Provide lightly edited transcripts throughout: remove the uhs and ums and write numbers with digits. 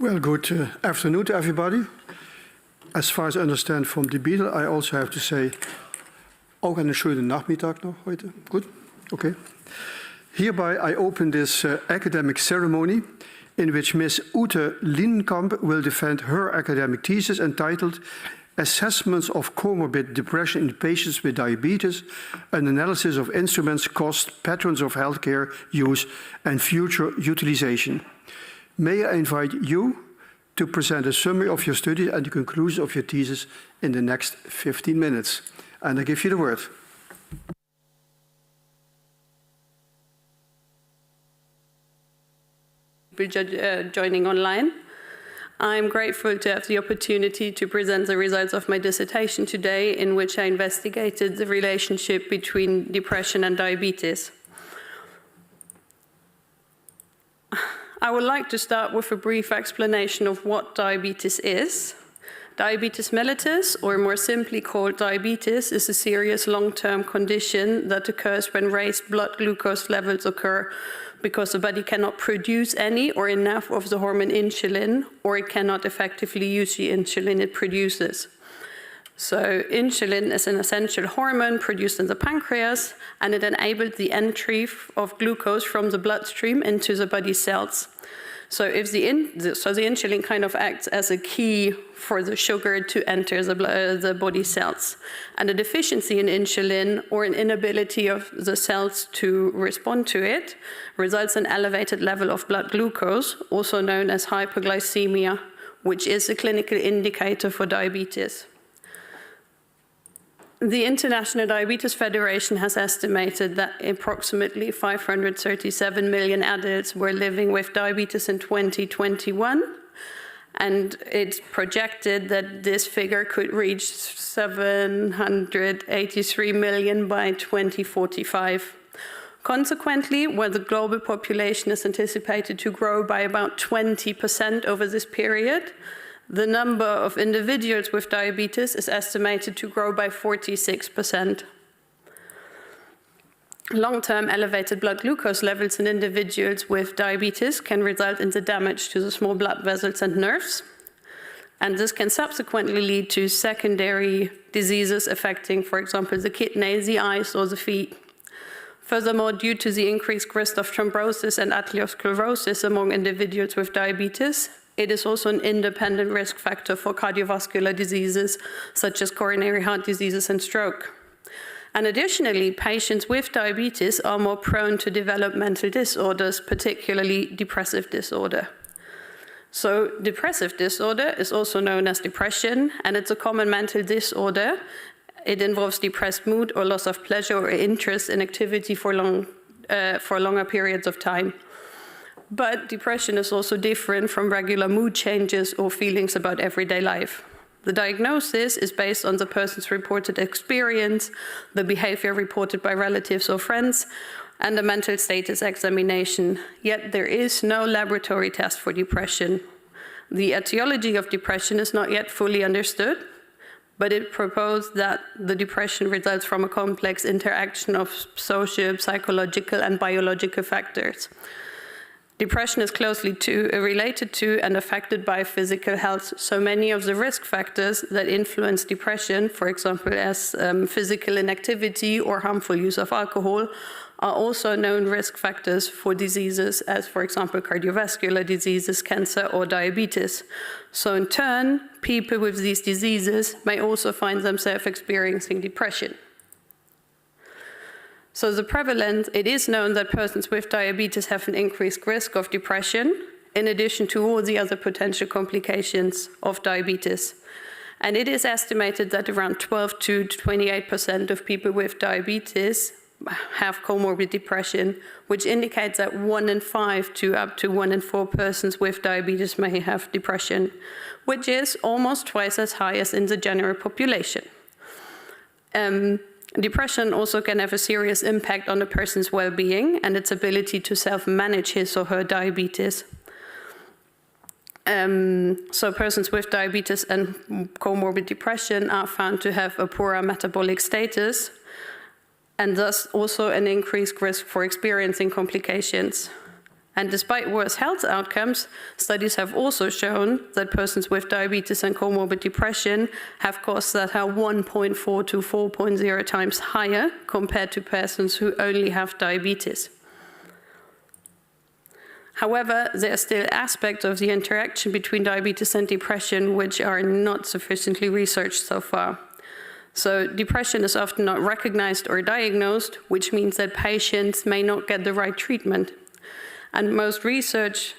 Well, good afternoon to everybody. As far as I understand from the Beadle, I also have to say, auch einen schönen Nachmittag noch heute. Good? Okay. Hereby I open this academic ceremony in which Ms. Ute Linnenkamp will defend her academic thesis entitled Assessments of Comorbid Depression in Patients with Diabetes, an Analysis of Instruments, Cost, Patterns of Healthcare Use and Future Utilization. May I invite you to present a summary of your study and the conclusion of your thesis in the next 15 minutes. And I give you the word. Joining online. I'm grateful to have the opportunity to present the results of my dissertation today, in which I investigated the relationship between depression and diabetes. I would like to start with a brief explanation of what diabetes is. Diabetes mellitus, or more simply called diabetes, is a serious long-term condition that occurs when raised blood glucose levels occur because the body cannot produce any or enough of the hormone insulin, or it cannot effectively use the insulin it produces. So insulin is an essential hormone produced in the pancreas, and it enables the entry of glucose from the bloodstream into the body cells. So the insulin kind of acts as a key for the sugar to enter the body cells. And a deficiency in insulin, or an inability of the cells to respond to it, results in elevated level of blood glucose, also known as hypoglycemia, which is a clinical indicator for diabetes. The International Diabetes Federation has estimated that approximately 537 million adults were living with diabetes in 2021, and it's projected that this figure could reach 783 million by 2045. Consequently, where the global population is anticipated to grow by about 20% over this period, the number of individuals with diabetes is estimated to grow by 46%. Long-term elevated blood glucose levels in individuals with diabetes can result in the damage to the small blood vessels and nerves, and this can subsequently lead to secondary diseases affecting, for example, the kidneys, the eyes, or the feet. Furthermore, due to the increased risk of thrombosis and atherosclerosis among individuals with diabetes, it is also an independent risk factor for cardiovascular diseases, such as coronary heart diseases and stroke. And additionally, patients with diabetes are more prone to develop mental disorders, particularly depressive disorder. So depressive disorder is also known as depression, and it's a common mental disorder. It involves depressed mood or loss of pleasure or interest in activity for longer periods of time. But depression is also different from regular mood changes or feelings about everyday life. The diagnosis is based on the person's reported experience, the behavior reported by relatives or friends, and the mental status examination. Yet there is no laboratory test for depression. The etiology of depression is not yet fully understood, but it proposed that the depression results from a complex interaction of social, psychological, and biological factors. Depression is closely related to and affected by physical health. So many of the risk factors that influence depression, for example, as physical inactivity or harmful use of alcohol, are also known risk factors for diseases as, for example, cardiovascular diseases, cancer, or diabetes. So in turn, people with these diseases may also find themselves experiencing depression. So the prevalence, it is known that persons with diabetes have an increased risk of depression, in addition to all the other potential complications of diabetes. And it is estimated that around 12 to 28% of people with diabetes have comorbid depression, which indicates that 1 in 5 to up to 1 in 4 persons with diabetes may have depression, which is almost twice as high as in the general population. Depression also can have a serious impact on a person's well-being and its ability to self-manage his or her diabetes. So persons with diabetes and comorbid depression are found to have a poorer metabolic status, and thus also an increased risk for experiencing complications. And despite worse health outcomes, studies have also shown that persons with diabetes and comorbid depression have costs that are 1.4 to 4.0 times higher compared to persons who only have diabetes. However, there are still aspects of the interaction between diabetes and depression which are not sufficiently researched so far. So depression is often not recognized or diagnosed, which means that patients may not get the right treatment. And most research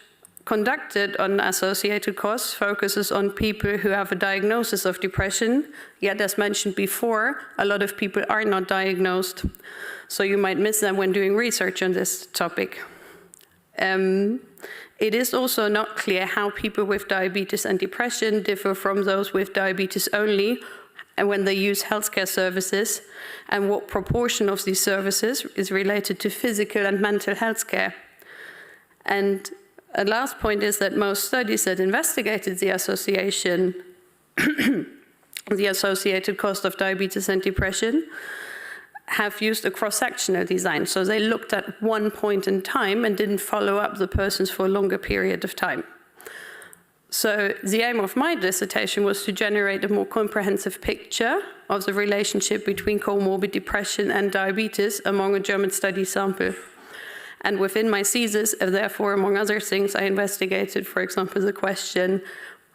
conducted on associated costs focuses on people who have a diagnosis of depression, yet as mentioned before, a lot of people are not diagnosed. So you might miss them when doing research on this topic. It is also not clear how people with diabetes and depression differ from those with diabetes only and when they use healthcare services, and what proportion of these services is related to physical and mental health care. And a last point is that most studies that investigated the association, the associated cost of diabetes and depression, have used a cross-sectional design. So they looked at one point in time and didn't follow up the persons for a longer period of time. So the aim of my dissertation was to generate a more comprehensive picture of the relationship between comorbid depression and diabetes among a German study sample. And within my thesis, therefore, among other things, I investigated, for example, the question,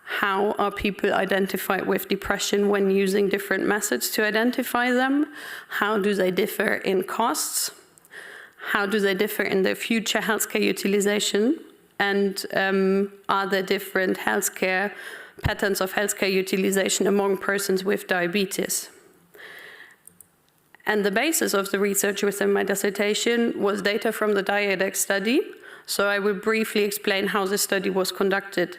how are people identified with depression when using different methods to identify them? How do they differ in costs? How do they differ in their future healthcare utilization? And are there different healthcare patterns of healthcare utilization among persons with diabetes? And the basis of the research within my dissertation was data from the DIADEX study. So I will briefly explain how this study was conducted.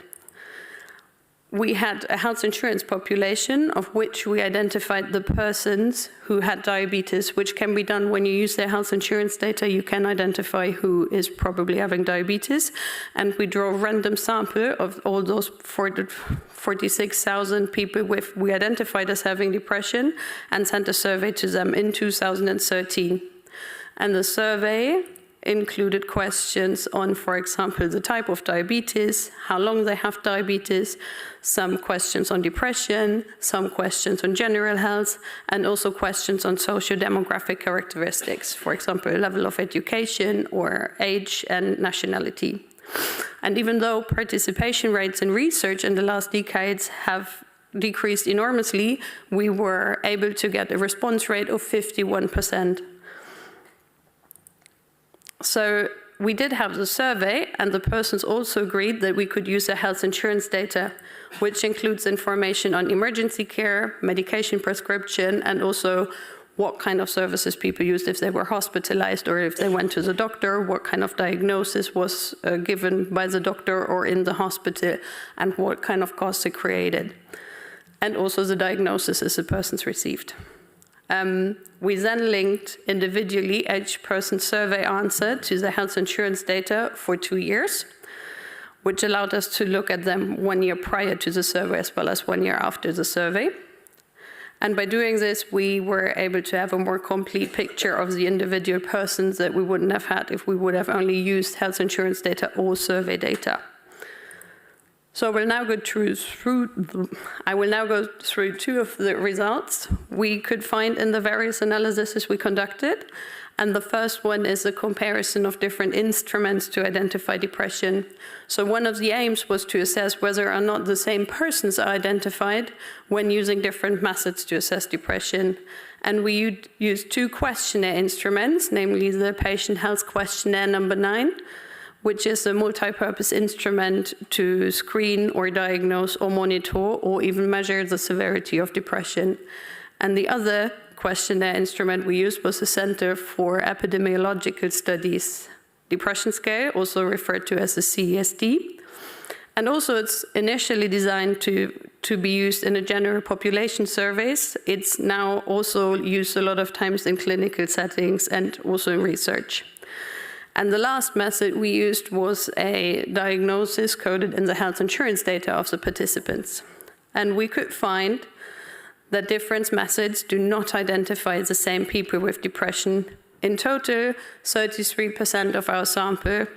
We had a health insurance population of which we identified the persons who had diabetes, which can be done when you use their health insurance data. You can identify who is probably having diabetes. And we draw a random sample of all those 46,000 people we identified as having depression and sent a survey to them in 2013. And the survey included questions on, for example, the type of diabetes, how long they have diabetes, some questions on depression, some questions on general health, and also questions on socio-demographic characteristics, for example, level of education or age and nationality. And even though participation rates in research in the last decades have decreased enormously, we were able to get a response rate of 51%. So we did have the survey, and the persons also agreed that we could use the health insurance data, which includes information on emergency care, medication prescription, and also what kind of services people used if they were hospitalized or if they went to the doctor, what kind of diagnosis was given by the doctor or in the hospital, and what kind of costs it created, and also the diagnosis the persons received. We then linked individually each person's survey answer to the health insurance data for 2 years, which allowed us to look at them 1 year prior to the survey as well as 1 year after the survey. And by doing this, we were able to have a more complete picture of the individual persons that we wouldn't have had if we would have only used health insurance data or survey data. So I will now go through two of the results we could find in the various analyses we conducted. And the first one is a comparison of different instruments to identify depression. So one of the aims was to assess whether or not the same persons are identified when using different methods to assess depression. And we used 2 questionnaire instruments, namely the Patient Health Questionnaire number 9, which is a multi-purpose instrument to screen or diagnose or monitor or even measure the severity of depression. And the other questionnaire instrument we used was the Center for Epidemiological Studies Depression Scale, also referred to as the CESD. And also it's initially designed to be used in a general population surveys. It's now also used a lot of times in clinical settings and also in research. And the last method we used was a diagnosis coded in the health insurance data of the participants. And we could find that different methods do not identify the same people with depression. In total, 33% of our sample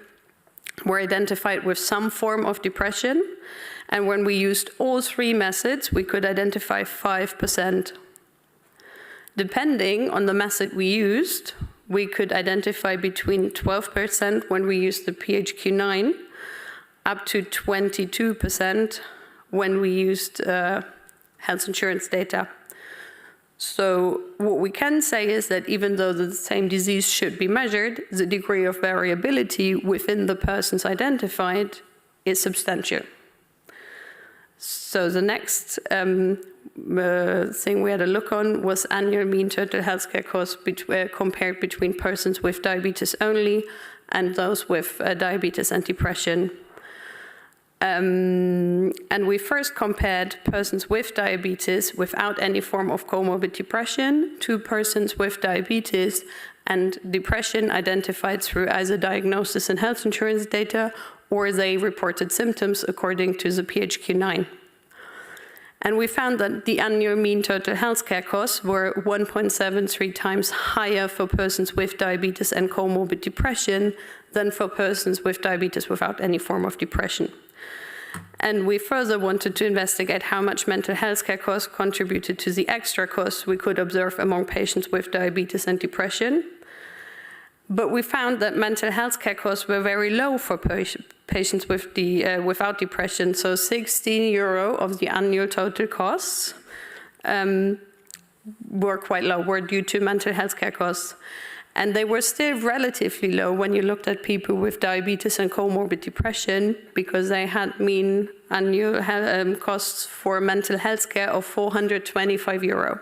were identified with some form of depression. And when we used all three methods, we could identify 5%. Depending on the method we used, we could identify between 12% when we used the PHQ-9, up to 22% when we used health insurance data. So what we can say is that even though the same disease should be measured, the degree of variability within the persons identified is substantial. So the next thing we had a look on was annual mean total healthcare costs compared between persons with diabetes only and those with diabetes and depression. And we first compared persons with diabetes without any form of comorbid depression to persons with diabetes and depression identified through either diagnosis and health insurance data or they reported symptoms according to the PHQ-9. And we found that the annual mean total healthcare costs were 1.73 times higher for persons with diabetes and comorbid depression than for persons with diabetes without any form of depression. And we further wanted to investigate how much mental health care costs contributed to the extra costs we could observe among patients with diabetes and depression. But we found that mental health care costs were very low for patients with without depression. So 16 euro of the annual total costs were quite low, were due to mental health care costs. And they were still relatively low when you looked at people with diabetes and comorbid depression because they had mean annual costs for mental health care of 425 euro.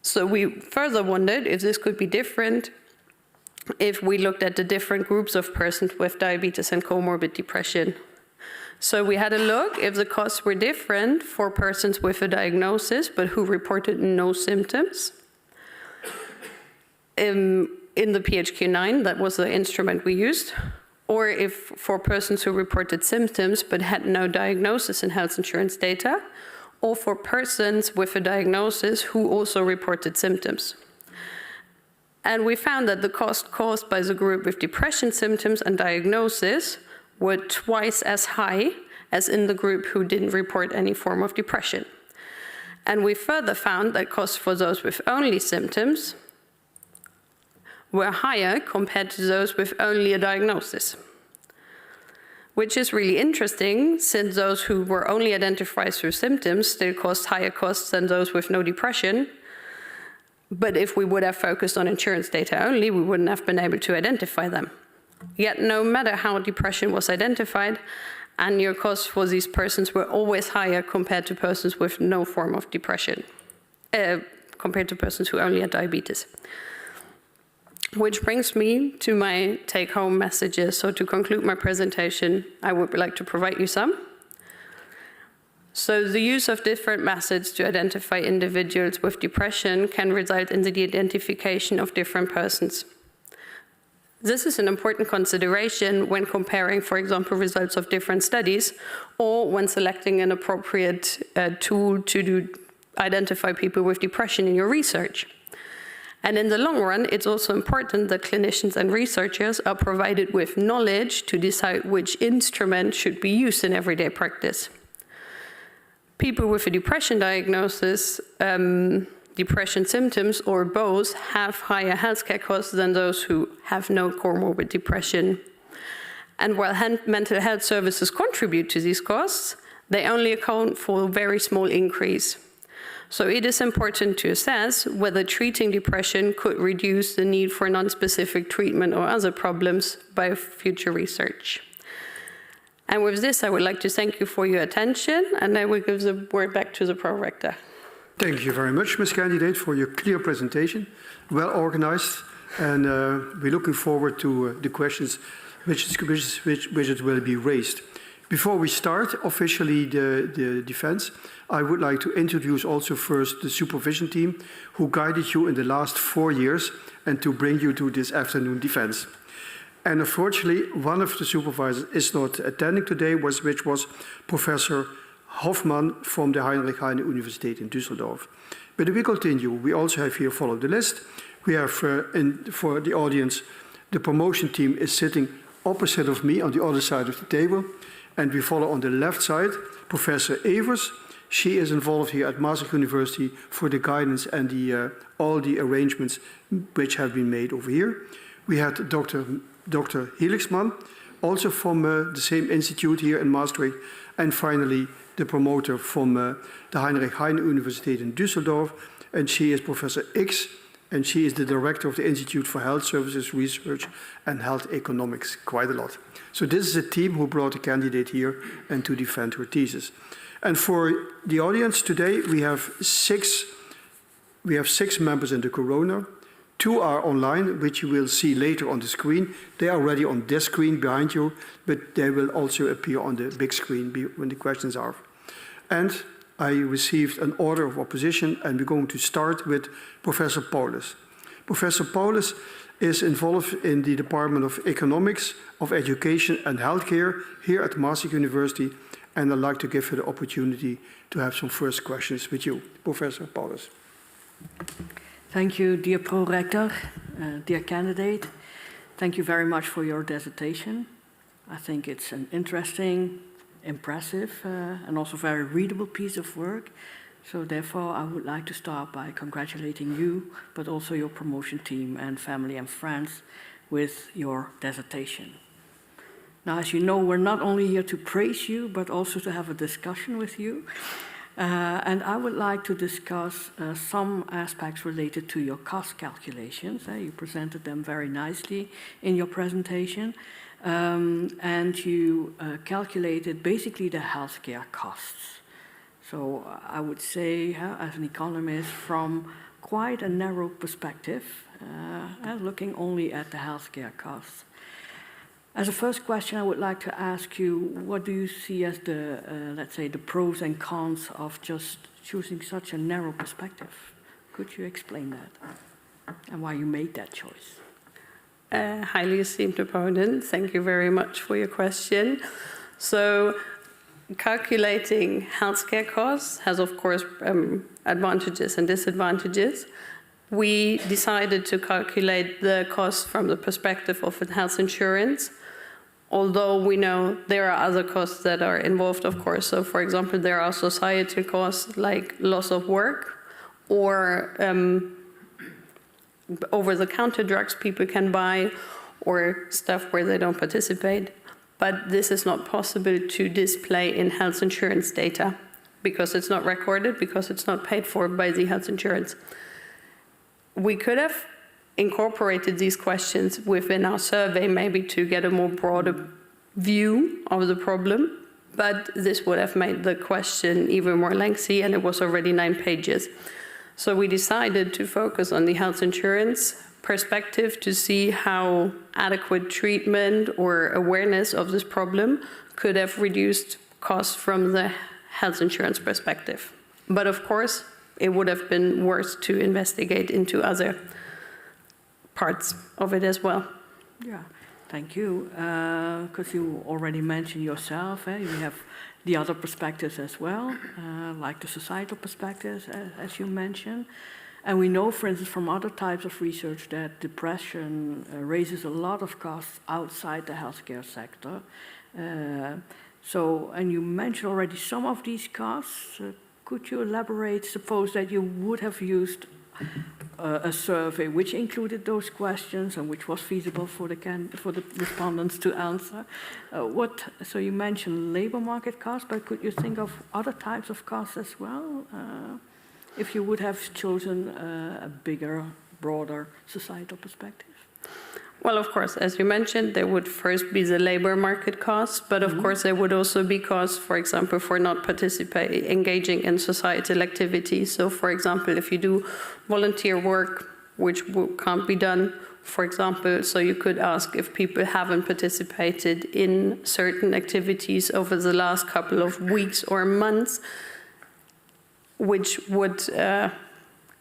So we further wondered if this could be different if we looked at the different groups of persons with diabetes and comorbid depression. So we had a look if the costs were different for persons with a diagnosis but who reported no symptoms. In the PHQ-9, that was the instrument we used, or if for persons who reported symptoms but had no diagnosis in health insurance data, or for persons with a diagnosis who also reported symptoms. And we found that the cost caused by the group with depression symptoms and diagnosis were twice as high as in the group who didn't report any form of depression. And we further found that costs for those with only symptoms were higher compared to those with only a diagnosis, which is really interesting since those who were only identified through symptoms still cost higher costs than those with no depression. But if we would have focused on insurance data only, we wouldn't have been able to identify them. Yet no matter how depression was identified, annual costs for these persons were always higher compared to persons with no form of depression, compared to persons who only had diabetes. Which brings me to my take-home messages. So to conclude my presentation, I would like to provide you some. So the use of different methods to identify individuals with depression can result in the identification of different persons. This is an important consideration when comparing, for example, results of different studies, or when selecting an appropriate tool to identify people with depression in your research. And in the long run, it's also important that clinicians and researchers are provided with knowledge to decide which instrument should be used in everyday practice. People with a depression diagnosis, depression symptoms, or both have higher healthcare costs than those who have no comorbid depression. And while mental health services contribute to these costs, they only account for a very small increase. So it is important to assess whether treating depression could reduce the need for non-specific treatment or other problems by future research. And with this, I would like to thank you for your attention, and I will give the word back to the Pro-Rector. Thank you very much, Ms. Candidate, for your clear presentation, well organized, and we're looking forward to the questions which will be raised. Before we start officially the defense, I would like to introduce also first the supervision team who guided you in the last 4 years and to bring you to this afternoon defense. And unfortunately, one of the supervisors is not attending today, which was Professor Hoffmann from the Heinrich Heine University in Düsseldorf. But we continue. We also have here, follow the list. We have, for the audience, the promotion team is sitting opposite of me on the other side of the table. And we follow on the left side Professor Evers. She is involved here at Maastricht University for the guidance and all the arrangements which have been made over here. We had Dr. Helixman, also from the same institute here in Maastricht. And finally, the promoter from the Heinrich Heine University in Düsseldorf. And she is Professor X, and she is the director of the Institute for Health Services Research and Health Economics, quite a lot. So this is a team who brought a candidate here and to defend her thesis. And for the audience today, we have six members in the corona. 2 are online, which you will see later on the screen. They are already on this screen behind you, but they will also appear on the big screen when the questions are. And I received an order of opposition, and we're going to start with Professor Paulus. Professor Paulus is involved in the Department of Economics, of Education and Healthcare here at Maastricht University, and I'd like to give her the opportunity to have some first questions with you. Professor Paulus. Thank you, dear Pro-Rector, dear candidate. Thank you very much for your dissertation. I think it's an interesting, impressive, and also very readable piece of work. So therefore, I would like to start by congratulating you, but also your promotion team and family and friends with your dissertation. Now, as you know, we're not only here to praise you, but also to have a discussion with you. And I would like to discuss some aspects related to your cost calculations. You presented them very nicely in your presentation. And you calculated basically the healthcare costs. So I would say, as an economist, from quite a narrow perspective, looking only at the healthcare costs. As a first question, I would like to ask you, what do you see as the, let's say, the pros and cons of just choosing such a narrow perspective? Could you explain that and why you made that choice? Highly esteemed opponent, thank you very much for your question. So, calculating healthcare costs has, of course, advantages and disadvantages. We decided to calculate the costs from the perspective of health insurance, although we know there are other costs that are involved, of course. So, for example, there are societal costs like loss of work or over-the-counter drugs people can buy or stuff where they don't participate. But this is not possible to display in health insurance data because it's not recorded, because it's not paid for by the health insurance. We could have incorporated these questions within our survey maybe to get a more broader view of the problem, but this would have made the question even more lengthy, and it was already 9 pages. So we decided to focus on the health insurance perspective to see how adequate treatment or awareness of this problem could have reduced costs from the health insurance perspective. But of course, it would have been worth to investigate into other parts of it as well. Yeah, thank you. Because you already mentioned yourself, you have the other perspectives as well, like the societal perspectives, as you mentioned. And we know, for instance, from other types of research that depression raises a lot of costs outside the healthcare sector. And you mentioned already some of these costs. Could you elaborate? Suppose that you would have used a survey which included those questions and which was feasible for the respondents to answer. So you mentioned labor market costs, but could you think of other types of costs as well? If you would have chosen a bigger, broader societal perspective? Well, of course, as you mentioned, there would first be the labor market costs, but of course there would also be costs, for example, for not engaging in societal activities. So, for example, if you do volunteer work, which can't be done, for example, so you could ask if people haven't participated in certain activities over the last couple of weeks or months, which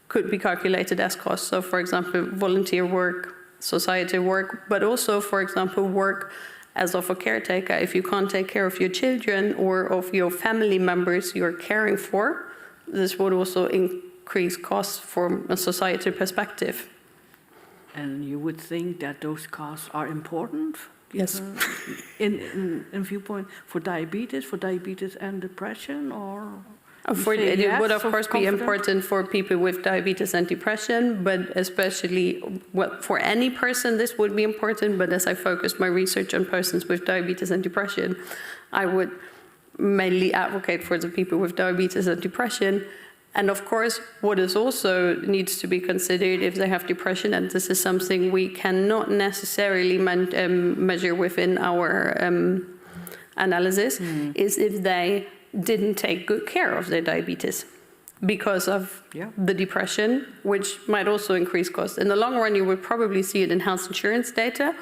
could be calculated as costs. So, for example, volunteer work, society work, but also, for example, work as of a caretaker. If you can't take care of your children or of your family members you're caring for, this would also increase costs from a societal perspective. And you would think that those costs are important Yes. In viewpoint for diabetes and depression, or? It would of course be important for people with diabetes and depression, but especially for any person this would be important, but as I focused my research on persons with diabetes and depression, I would mainly advocate for the people with diabetes and depression. And of course, what is also needs to be considered if they have depression, and this is something we cannot necessarily measure within our analysis, is if they didn't take good care of their diabetes because of the depression, which might also increase costs. In the long run, you would probably see it in health insurance data,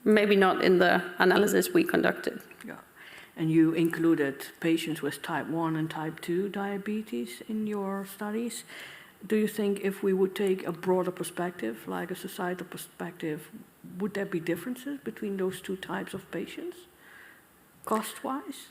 maybe not in the analysis we conducted. Yeah. And you included patients with type 1 and type 2 diabetes in your studies. Do you think if we would take a broader perspective, like a societal perspective, would there be differences between those two types of patients, cost-wise?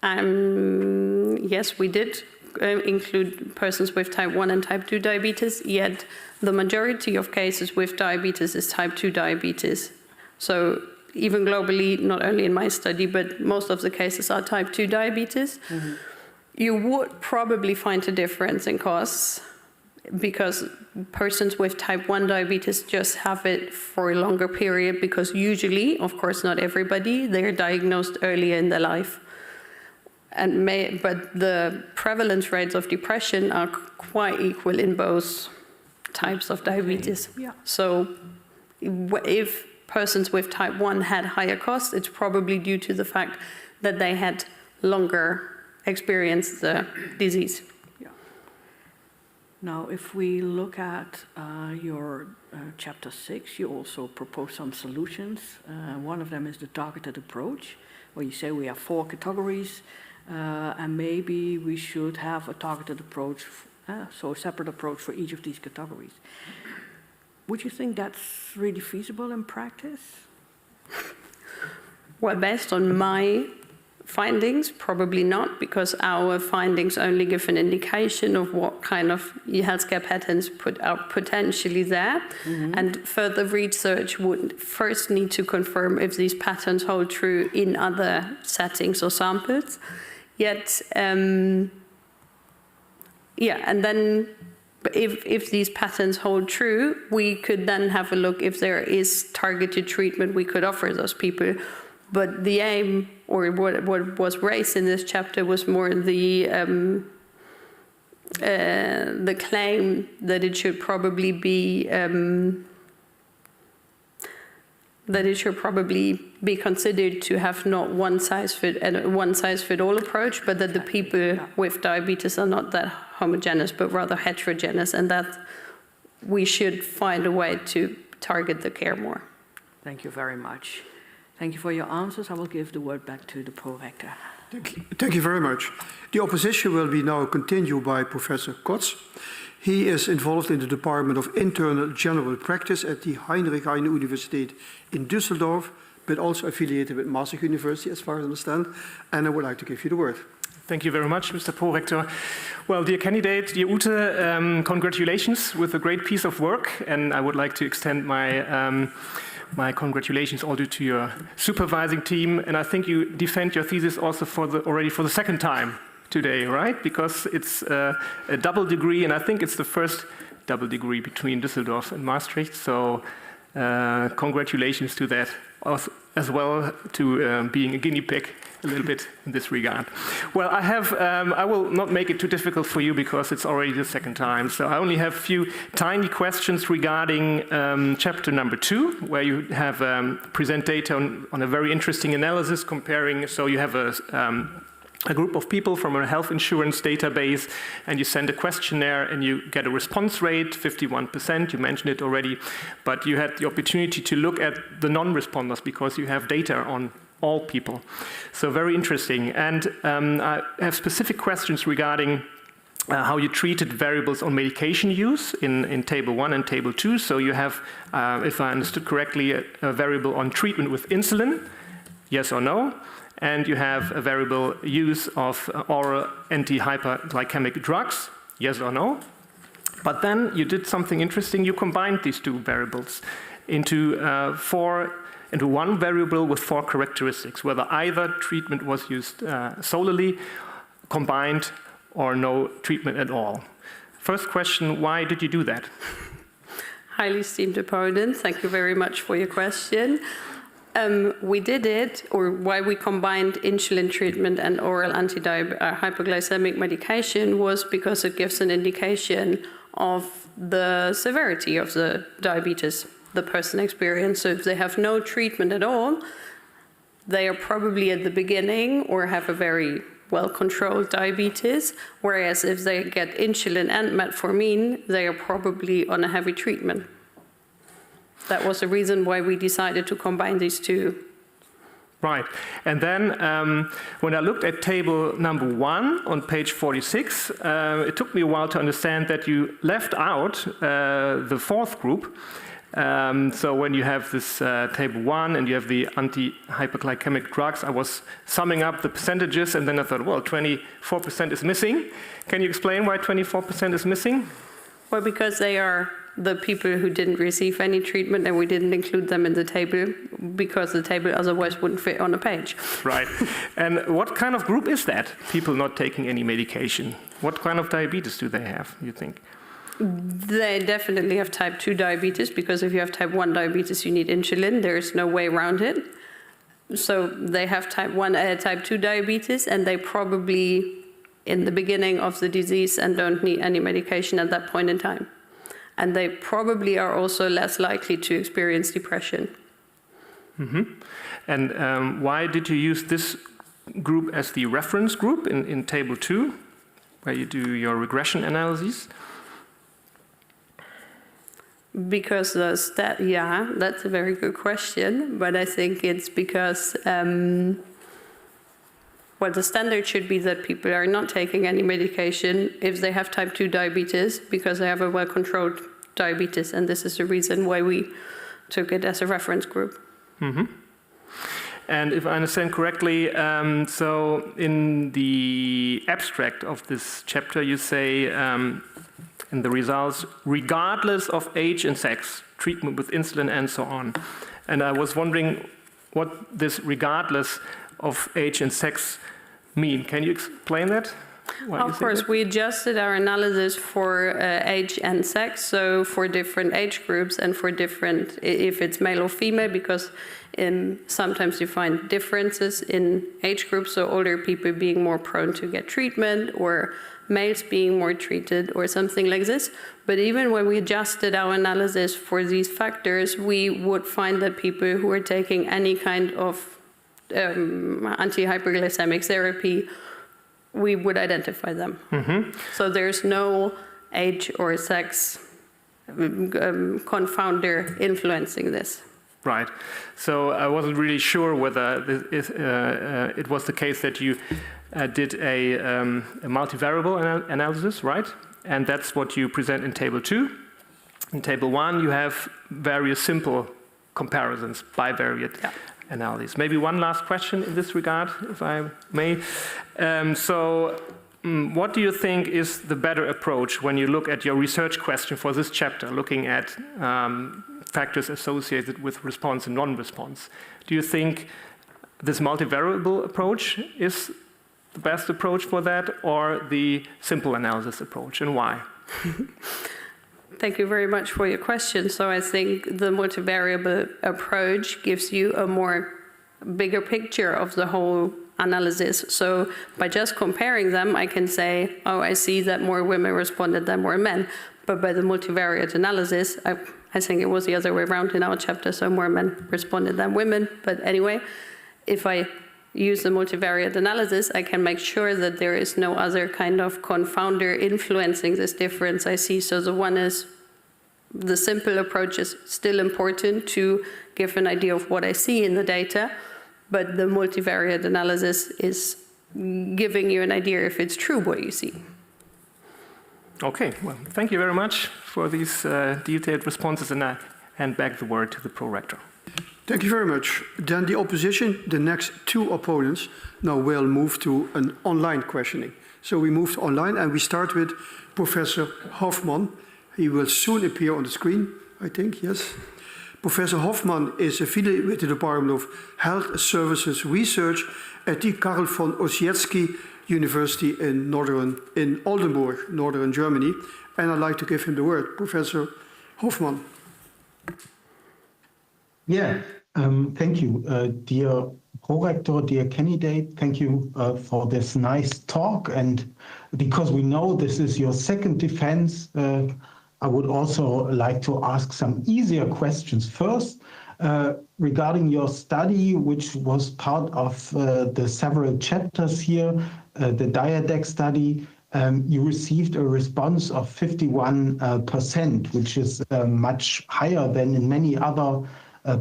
Yes, we did include persons with type 1 and type 2 diabetes, yet the majority of cases with diabetes is type 2 diabetes. So even globally, not only in my study, but most of the cases are type 2 diabetes. Mm-hmm. You would probably find a difference in costs because persons with type 1 diabetes just have it for a longer period, because usually, of course not everybody, they're diagnosed earlier in their life. But the prevalence rates of depression are quite equal in both types of diabetes. Okay. Yeah. So if persons with type 1 had higher costs, it's probably due to the fact that they had longer experienced the disease. Yeah. Now, if we look at your chapter 6, you also propose some solutions. One of them is the targeted approach, where you say we have 4 categories, and maybe we should have a targeted approach, so a separate approach for each of these categories. Would you think that's really feasible in practice? Well, based on my findings, probably not, because our findings only give an indication of what kind of healthcare patterns are potentially there. Mm-hmm. And further research would first need to confirm if these patterns hold true in other settings or samples. Yet, and then if these patterns hold true, we could then have a look if there is targeted treatment we could offer those people. But the aim, or what was raised in this chapter, was more the claim that it should probably be considered to have not one size fit all approach, but that the people with diabetes are not that homogeneous, but rather heterogeneous, and that we should find a way to target the care more. Thank you very much. Thank you for your answers. I will give the word back to the pro-rector. Thank you very much. The opposition will be now continued by Professor Kotz. He is involved in the Department of Internal General Practice at the Heinrich Heine University in Düsseldorf, but also affiliated with Maastricht University, as far as I understand. And I would like to give you the word. Thank you very much, Mr. Pro-Rector. Well, dear candidate, dear Ute, congratulations with a great piece of work. And I would like to extend my congratulations also to your supervising team. And I think you defend your thesis also already for the second time today, right? Because it's a double degree, and I think it's the first double degree between Düsseldorf and Maastricht. So congratulations to that, as well to being a guinea pig a little bit in this regard. Well, I will not make it too difficult for you because it's already the second time. So I only have a few tiny questions regarding chapter number 2, where you have present data on a very interesting analysis comparing. So you have a group of people from a health insurance database, and you send a questionnaire and you get a response rate, 51%, you mentioned it already, but you had the opportunity to look at the non-responders because you have data on all people. So very interesting. And I have specific questions regarding how you treated variables on medication use in Table 1 and Table 2. So you have, if I understood correctly, a variable on treatment with insulin, yes or no. And you have a variable use of oral anti-hyperglycemic drugs, yes or no. But then you did something interesting. You combined these two variables into one variable with 4 characteristics, whether either treatment was used solely, combined, or no treatment at all. First question, why did you do that? Highly esteemed opponent, thank you very much for your question. We did it, or why we combined insulin treatment and oral hypoglycemic medication was because it gives an indication of the severity of the diabetes the person experienced. So if they have no treatment at all, they are probably at the beginning or have a very well-controlled diabetes, whereas if they get insulin and metformin, they are probably on a heavy treatment. That was the reason why we decided to combine these two. Right. And then when I looked at table number 1 on page 46, it took me a while to understand that you left out the 4th group. So when you have this table 1 and you have the anti-hyperglycemic drugs, I was summing up the percentages and then I thought, well, 24% is missing. Can you explain why 24% is missing? Well, because they are the people who didn't receive any treatment and we didn't include them in the table because the table otherwise wouldn't fit on a page. Right. And what kind of group is that? People not taking any medication. What kind of diabetes do they have, you think? They definitely have type 2 diabetes because if you have type 1 diabetes, you need insulin. There is no way around it. So they have type 2 diabetes and they probably in the beginning of the disease and don't need any medication at that point in time. And they probably are also less likely to experience depression. Mm-hmm. And why did you use this group as the reference group in table 2, where you do your regression analysis? Because that's a very good question, but I think it's because the standard should be that people are not taking any medication if they have type 2 diabetes because they have a well-controlled diabetes, and this is the reason why we took it as a reference group. Mm-hmm. And if I understand correctly, so in the abstract of this chapter, you say in the results, regardless of age and sex, treatment with insulin and so on. And I was wondering what this regardless of age and sex mean. Can you explain that? Of course, we adjusted our analysis for age and sex, so for different age groups and for different, if it's male or female, because sometimes you find differences in age groups, so older people being more prone to get treatment or males being more treated or something like this. But even when we adjusted our analysis for these factors, we would find that people who are taking any kind of anti-hyperglycemic therapy, we would identify them. Mm-hmm. So there's no age or sex confounder influencing this. Right. So I wasn't really sure whether it was the case that you did a multivariable analysis, right? And that's what you present in table 2. In table 1, you have various simple comparisons, bivariate analysis. Maybe one last question in this regard, if I may. What do you think is the better approach when you look at your research question for this chapter, looking at factors associated with response and non-response? Do you think this multivariable approach is the best approach for that, or the simple analysis approach, and why? Thank you very much for your question. So I think the multivariable approach gives you a more bigger picture of the whole analysis. So by just comparing them, I can say, oh, I see that more women responded than more men. But by the multivariate analysis, I think it was the other way around in our chapter, so more men responded than women. But anyway, if I use the multivariate analysis, I can make sure that there is no other kind of confounder influencing this difference I see. So the simple approach is still important to give an idea of what I see in the data, but the multivariate analysis is giving you an idea if it's true what you see. Okay, well, thank you very much for these detailed responses, and I hand back the word to the pro-rector. Thank you very much. Then the opposition, the next 2 opponents, now will move to an online questioning. So we move to online and we start with Professor Hoffman. He will soon appear on the screen, I think, yes. Professor Hofmann is affiliated with the Department of Health Services Research at the Karl von Ossietzky University in Oldenburg, northern Germany. And I'd like to give him the word. Professor Hofmann. Yeah, thank you, dear Prorector, dear candidate. Thank you for this nice talk. And because we know this is your second defense, I would also like to ask some easier questions. First, regarding your study, which was part of the several chapters here, the Diadex study, you received a response of 51%, which is much higher than in many other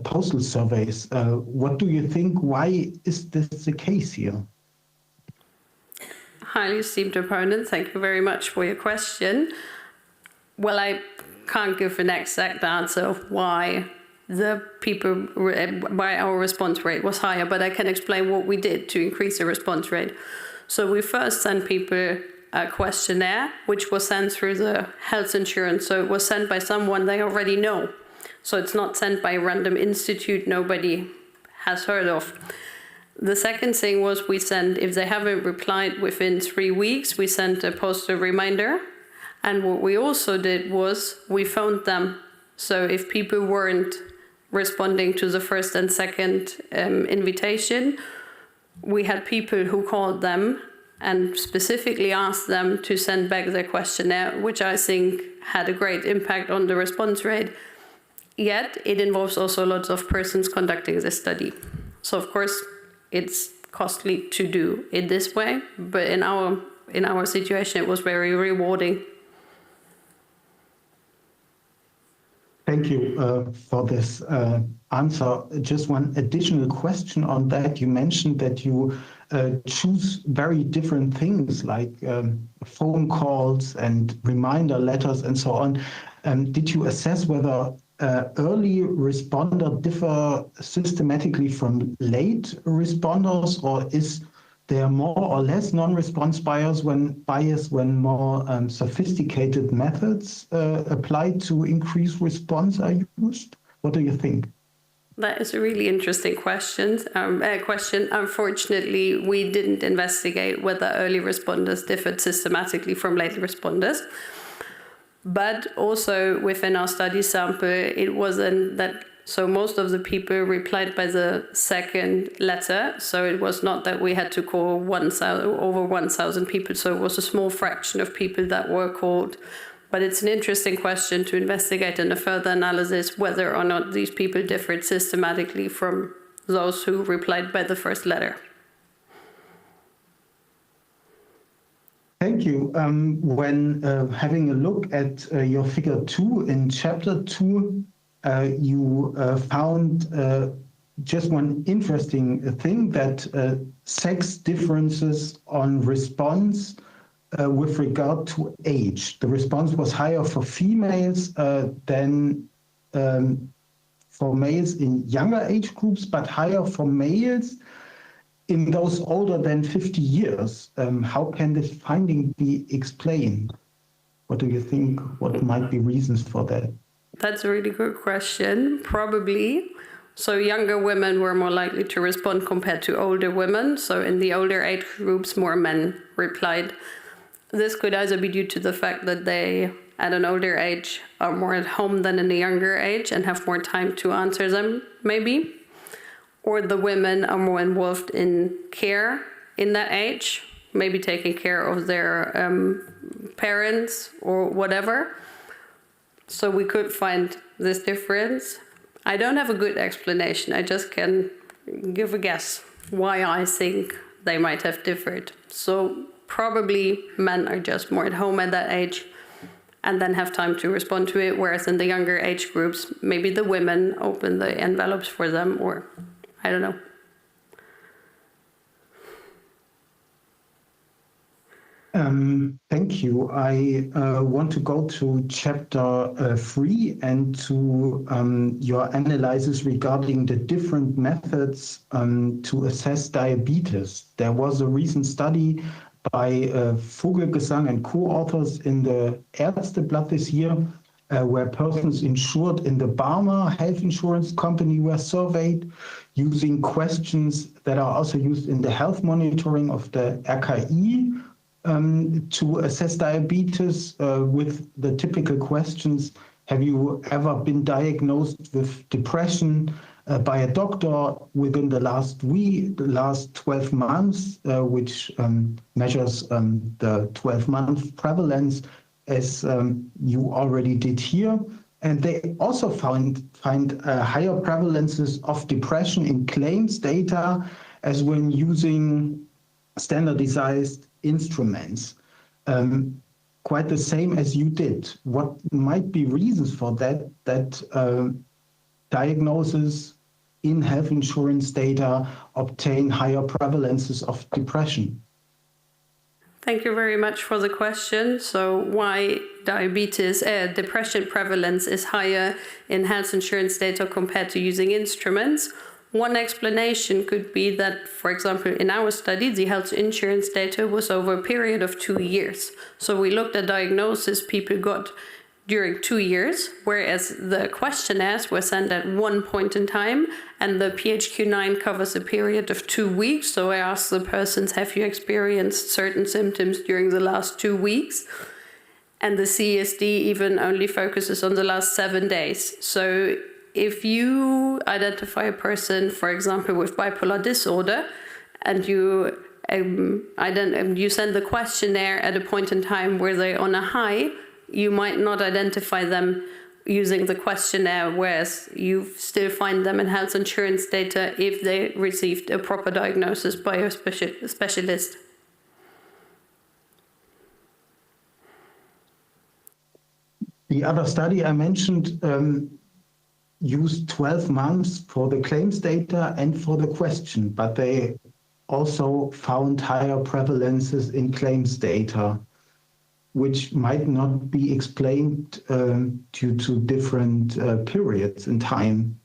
postal surveys. What do you think? Why is this the case here? Highly esteemed opponent, thank you very much for your question. Well, I can't give an exact answer of why why our response rate was higher, but I can explain what we did to increase the response rate. So we first sent people a questionnaire, which was sent through the health insurance. So it was sent by someone they already know. So it's not sent by a random institute nobody has heard of. The second thing was we sent, if they haven't replied within 3 weeks, we sent a postal reminder. And what we also did was we phoned them. So if people weren't responding to the first and second invitation, we had people who called them and specifically asked them to send back their questionnaire, which I think had a great impact on the response rate. Yet it involves also lots of persons conducting this study. So of course it's costly to do it this way, but in our situation it was very rewarding. Thank you for this answer. Just one additional question on that. You mentioned that you choose very different things like phone calls and reminder letters and so on. Did you assess whether early responders differ systematically from late responders, or is there more or less non-response bias when more sophisticated methods applied to increase response are used? What do you think? That is a really interesting question. Unfortunately, we didn't investigate whether early responders differed systematically from late responders. But also within our study sample, it wasn't that, so most of the people replied by the second letter. So it was not that we had to call over 1,000 people. So it was a small fraction of people that were called. But it's an interesting question to investigate in a further analysis whether or not these people differed systematically from those who replied by the first letter. Thank you. When having a look at your figure 2 in chapter 2, you found just one interesting thing, that sex differences on response with regard to age. The response was higher for females than for males in younger age groups, but higher for males in those older than 50 years. How can this finding be explained? What do you think? What might be reasons for that? That's a really good question. Probably. So younger women were more likely to respond compared to older women. So in the older age groups, more men replied. This could either be due to the fact that they, at an older age, are more at home than in a younger age and have more time to answer them, maybe. Or the women are more involved in care in that age, maybe taking care of their parents or whatever. So we could find this difference. I don't have a good explanation. I just can give a guess why I think they might have differed. So probably men are just more at home at that age and then have time to respond to it, whereas in the younger age groups, maybe the women open the envelopes for them, or I don't know. Thank you. I want to go to chapter 3 and to your analysis regarding the different methods to assess diabetes. There was a recent study by Vogelgesang and co-authors in the Ärzteblatt this year, where persons insured in the Barmer health insurance company were surveyed using questions that are also used in the health monitoring of the RKI to assess diabetes with the typical questions. Have you ever been diagnosed with depression by a doctor within the last 12 months, which measures the 12-month prevalence, as you already did here. And they also find higher prevalences of depression in claims data as when using standardized instruments. Quite the same as you did. What might be reasons for that diagnosis in health insurance data obtain higher prevalences of depression? Thank you very much for the question. So why depression prevalence is higher in health insurance data compared to using instruments? One explanation could be that, for example, in our study, the health insurance data was over a period of 2 years. So we looked at diagnosis people got during 2 years, whereas the questionnaires were sent at one point in time, and the PHQ-9 covers a period of 2 weeks. So I asked the persons, have you experienced certain symptoms during the last 2 weeks? And the CSD even only focuses on the last 7 days. So if you identify a person, for example, with bipolar disorder, and you send the questionnaire at a point in time where they're on a high, you might not identify them using the questionnaire, whereas you still find them in health insurance data if they received a proper diagnosis by a specialist. The other study I mentioned used 12 months for the claims data and for the question, but they also found higher prevalences in claims data, which might not be explained due to different periods in time.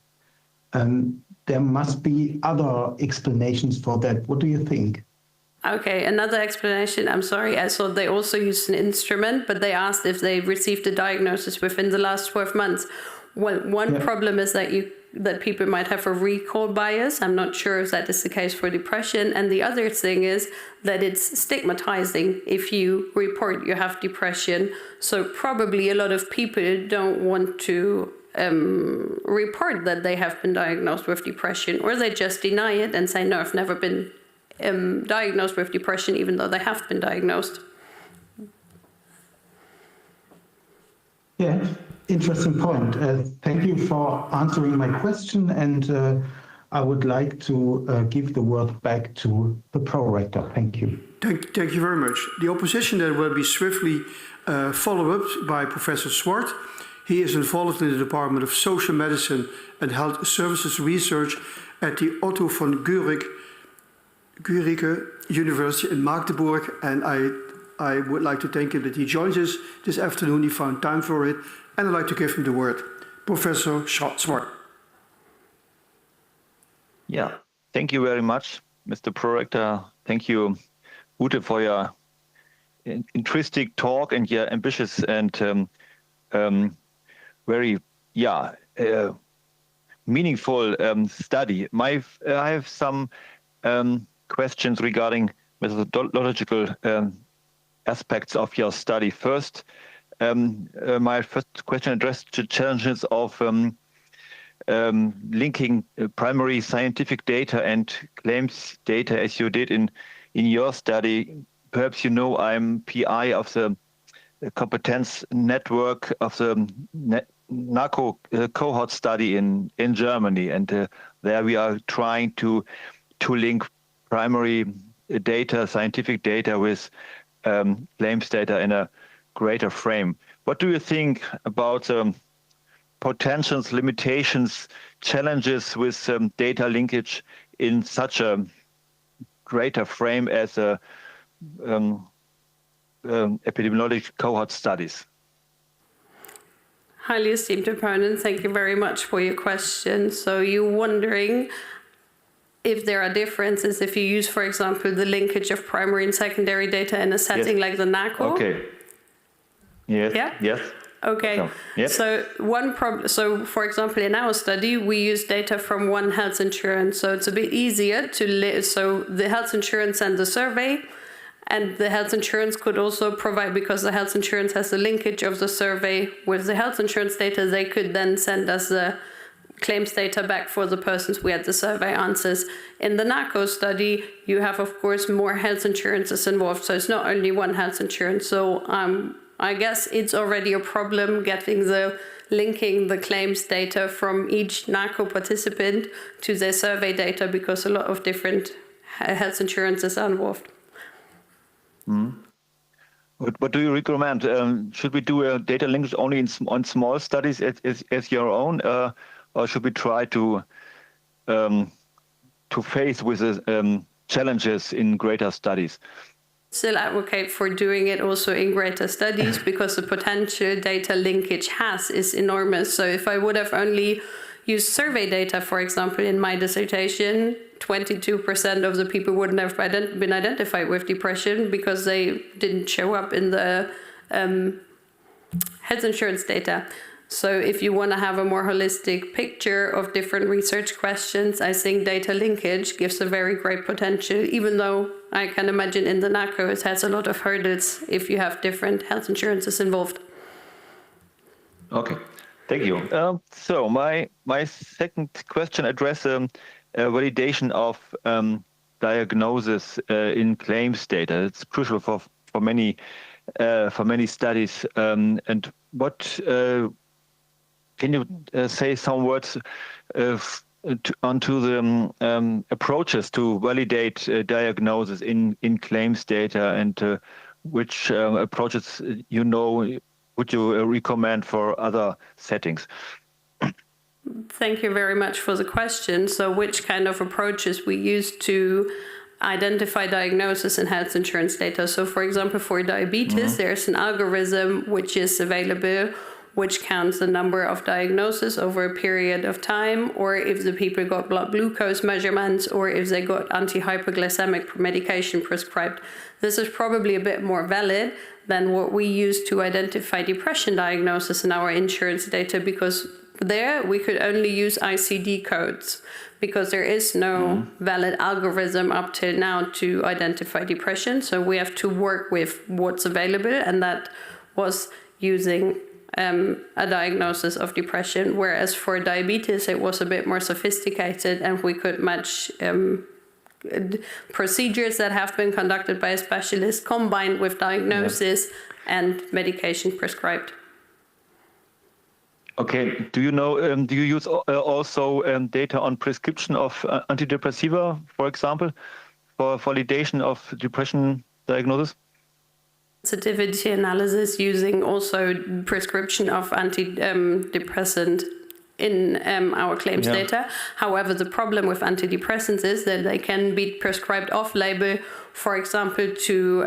There must be other explanations for that. What do you think? Okay, another explanation. I'm sorry, I saw they also used an instrument, but they asked if they received a diagnosis within the last 12 months. Well, one problem is that people might have a recall bias. I'm not sure if that is the case for depression. And the other thing is that it's stigmatizing if you report you have depression. So probably a lot of people don't want to report that they have been diagnosed with depression, or they just deny it and say, no, I've never been diagnosed with depression, even though they have been diagnosed. Yeah. Interesting point. Thank you for answering my question, and I would like to give the word back to the pro-rector. Thank you. Thank you very much. The opposition then will be swiftly followed up by Professor Swart. He is involved in the Department of Social Medicine and Health Services Research at the Otto von Guericke University in Magdeburg, and I would like to thank him that he joins us this afternoon. He found time for it. And I'd like to give him the word. Professor Swart. Yeah, thank you very much, Mr. Prorector. Thank you, Ute, for your interesting talk and your ambitious and very, meaningful study. I have some questions regarding methodological aspects of your study. First, my first question addressed to challenges of linking primary scientific data and claims data as you did in your study. Perhaps you know I'm PI of the competence network of the NARCO cohort study in Germany, and there we are trying to link primary data, scientific data, with claims data in a greater frame. What do you think about potentials, limitations, challenges with data linkage in such a greater frame as epidemiologic cohort studies? Highly esteemed opponent, thank you very much for your question. So you're wondering if there are differences if you use, for example, the linkage of primary and secondary data in a setting like the NARCO? Okay. Yes. Yeah? Yes. Okay. Yep. So one problem. So, for example, in our study, we use data from one health insurance. So it's a bit easier to. So the health insurance sends a survey, and the health insurance could also provide, because the health insurance has the linkage of the survey with the health insurance data. They could then send us the claims data back for the persons we had the survey answers. In the NACO study, you have, of course, more health insurances involved. So it's not only one health insurance. So I guess it's already a problem linking the claims data from each NACO participant to their survey data, because a lot of different health insurances are involved. What do you recommend? Should we do a data linkage only on small studies as your own, or should we try to face with the challenges in greater studies? Still advocate for doing it also in greater studies, because the potential data linkage is enormous. So if I would have only used survey data, for example, in my dissertation, 22% of the people wouldn't have been identified with depression because they didn't show up in the health insurance data. So if you want to have a more holistic picture of different research questions, I think data linkage gives a very great potential, even though I can imagine in the NACO it has a lot of hurdles if you have different health insurances involved. Okay, thank you. So my second question addresses validation of diagnosis in claims data. It's crucial for many studies. And what can you say some words onto the approaches to validate diagnosis in claims data, and which approaches would you recommend for other settings? Thank you very much for the question. So which kind of approaches we use to identify diagnosis in health insurance data? So for example, for diabetes, there's an algorithm which is available, which counts the number of diagnoses over a period of time, or if the people got blood glucose measurements, or if they got anti-hypoglycemic medication prescribed. This is probably a bit more valid than what we use to identify depression diagnosis in our insurance data, because there we could only use ICD codes, because there is no valid algorithm up till now to identify depression. So we have to work with what's available, and that was using a diagnosis of depression, whereas for diabetes it was a bit more sophisticated, and we could match procedures that have been conducted by a specialist combined with diagnosis and medication prescribed. Okay. Do you know? Do you use also data on prescription of antidepressiva, for example, for validation of depression diagnosis? Sensitivity analysis using also prescription of antidepressant in our claims data. However, the problem with antidepressants is that they can be prescribed off-label, for example, to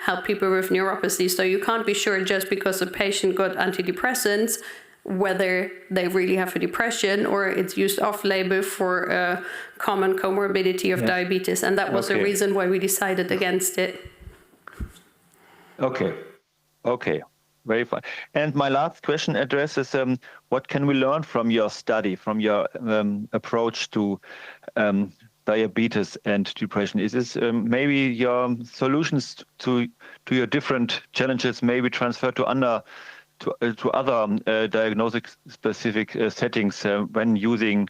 help people with neuropathy. So you can't be sure just because a patient got antidepressants whether they really have a depression, or it's used off-label for a common comorbidity of diabetes. And that was the reason why we decided against it. Okay, very fine. And my last question addresses what can we learn from your study, from your approach to diabetes and depression? Is this maybe your solutions to your different challenges maybe transferred to other diagnostic specific settings when using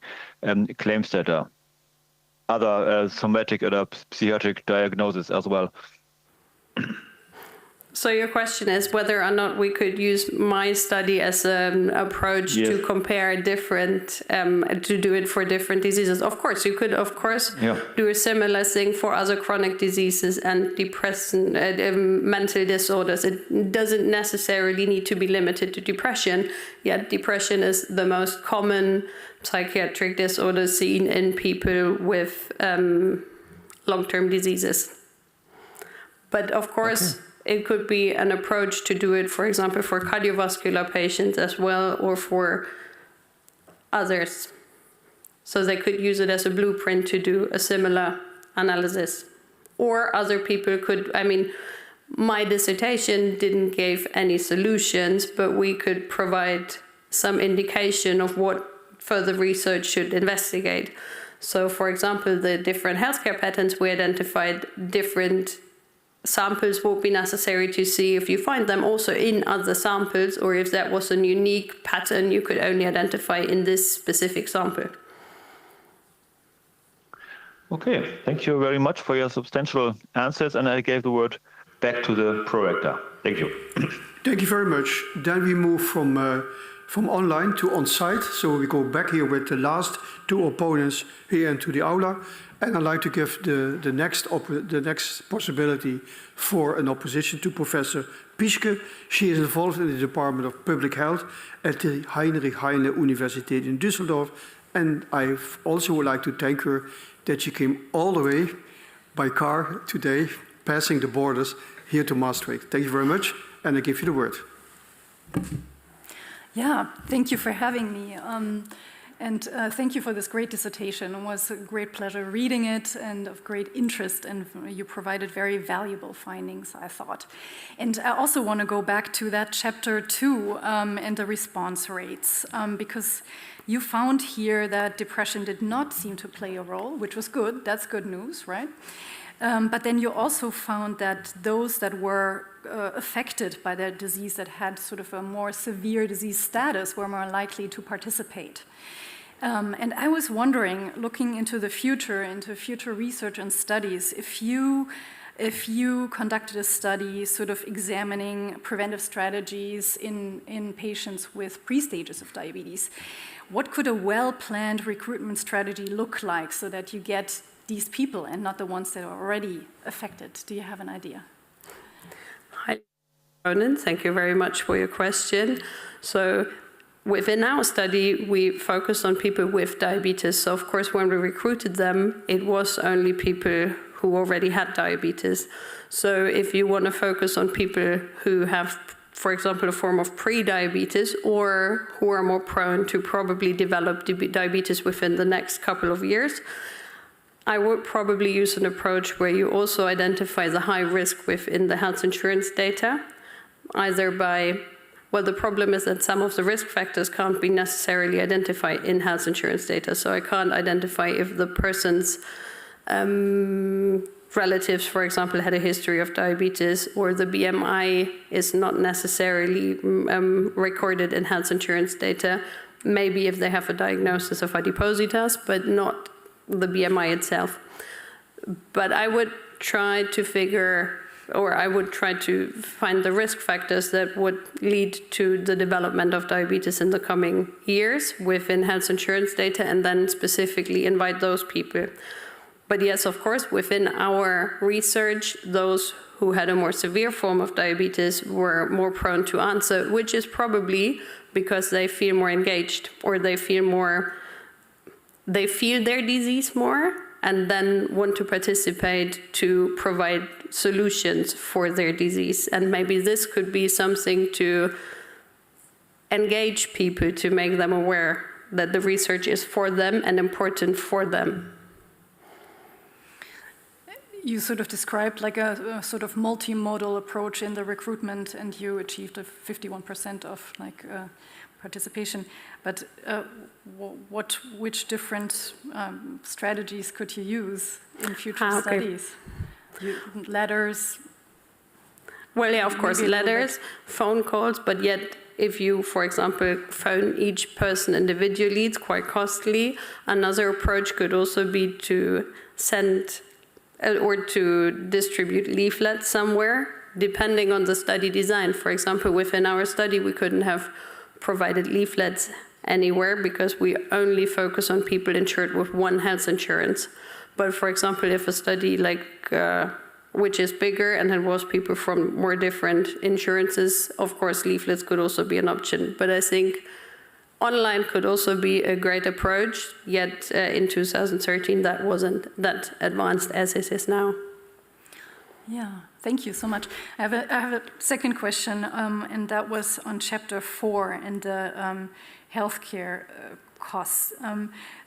claims data, other somatic or psychiatric diagnosis as well? So your question is whether or not we could use my study as an approach to compare different, to do it for different diseases. Of course, you could, do a similar thing for other chronic diseases and depression, mental disorders. It doesn't necessarily need to be limited to depression, yet depression is the most common psychiatric disorder seen in people with long-term diseases. But of course, it could be an approach to do it, for example, for cardiovascular patients as well, or for others. So they could use it as a blueprint to do a similar analysis. Or other people could, My dissertation didn't give any solutions, but we could provide some indication of what further research should investigate. So, for example, the different healthcare patterns, we identified different samples would be necessary to see if you find them also in other samples, or if that was a unique pattern you could only identify in this specific sample. Okay, thank you very much for your substantial answers, and I gave the word back to the prorector. Thank you. Thank you very much. Then we move from online to on-site. So we go back here with the last two opponents here into the aula. And I'd like to give the next possibility for an opposition to Professor Pischke. She is involved in the Department of Public Health at the Heinrich Heine Universität in Düsseldorf. And I also would like to thank her that she came all the way by car today, passing the borders here to Maastricht. Thank you very much, and I give you the word. Yeah, thank you for having me. And thank you for this great dissertation. It was a great pleasure reading it and of great interest, and you provided very valuable findings, I thought. And I also want to go back to that chapter 2 and the response rates, because you found here that depression did not seem to play a role, which was good. That's good news, right? But then you also found that those that were affected by their disease, that had sort of a more severe disease status, were more likely to participate. And I was wondering, looking into the future, into future research and studies, if you conducted a study sort of examining preventive strategies in patients with pre-stages of diabetes, what could a well-planned recruitment strategy look like so that you get these people and not the ones that are already affected? Do you have an idea? Hi, Ronan. Thank you very much for your question. So within our study, we focused on people with diabetes. So of course, when we recruited them, it was only people who already had diabetes. So if you want to focus on people who have, for example, a form of pre-diabetes, or who are more prone to probably develop diabetes within the next couple of years, I would probably use an approach where you also identify the high risk within the health insurance data, either by, well, the problem is that some of the risk factors can't be necessarily identified in health insurance data. So I can't identify if the person's relatives, for example, had a history of diabetes, or the BMI is not necessarily recorded in health insurance data. Maybe if they have a diagnosis of adipositas, but not the BMI itself. But I would try to find the risk factors that would lead to the development of diabetes in the coming years within health insurance data, and then specifically invite those people. But yes, of course, within our research, those who had a more severe form of diabetes were more prone to answer, which is probably because they feel more engaged, or they feel their disease more, and then want to participate to provide solutions for their disease. And maybe this could be something to engage people, to make them aware that the research is for them and important for them. You sort of described like a sort of multimodal approach in the recruitment, and you achieved a 51% of participation. But which different strategies could you use in future studies? Letters? Well, yeah, of course, letters, phone calls, but yet if you, for example, phone each person individually, it's quite costly. Another approach could also be to send or to distribute leaflets somewhere, depending on the study design. For example, within our study, we couldn't have provided leaflets anywhere because we only focus on people insured with one health insurance. But for example, if a study which is bigger and involves people from more different insurances, of course, leaflets could also be an option. But I think online could also be a great approach, yet in 2013 that wasn't that advanced as it is now. Yeah, thank you so much. I have a second question, and that was on chapter 4 and the healthcare costs.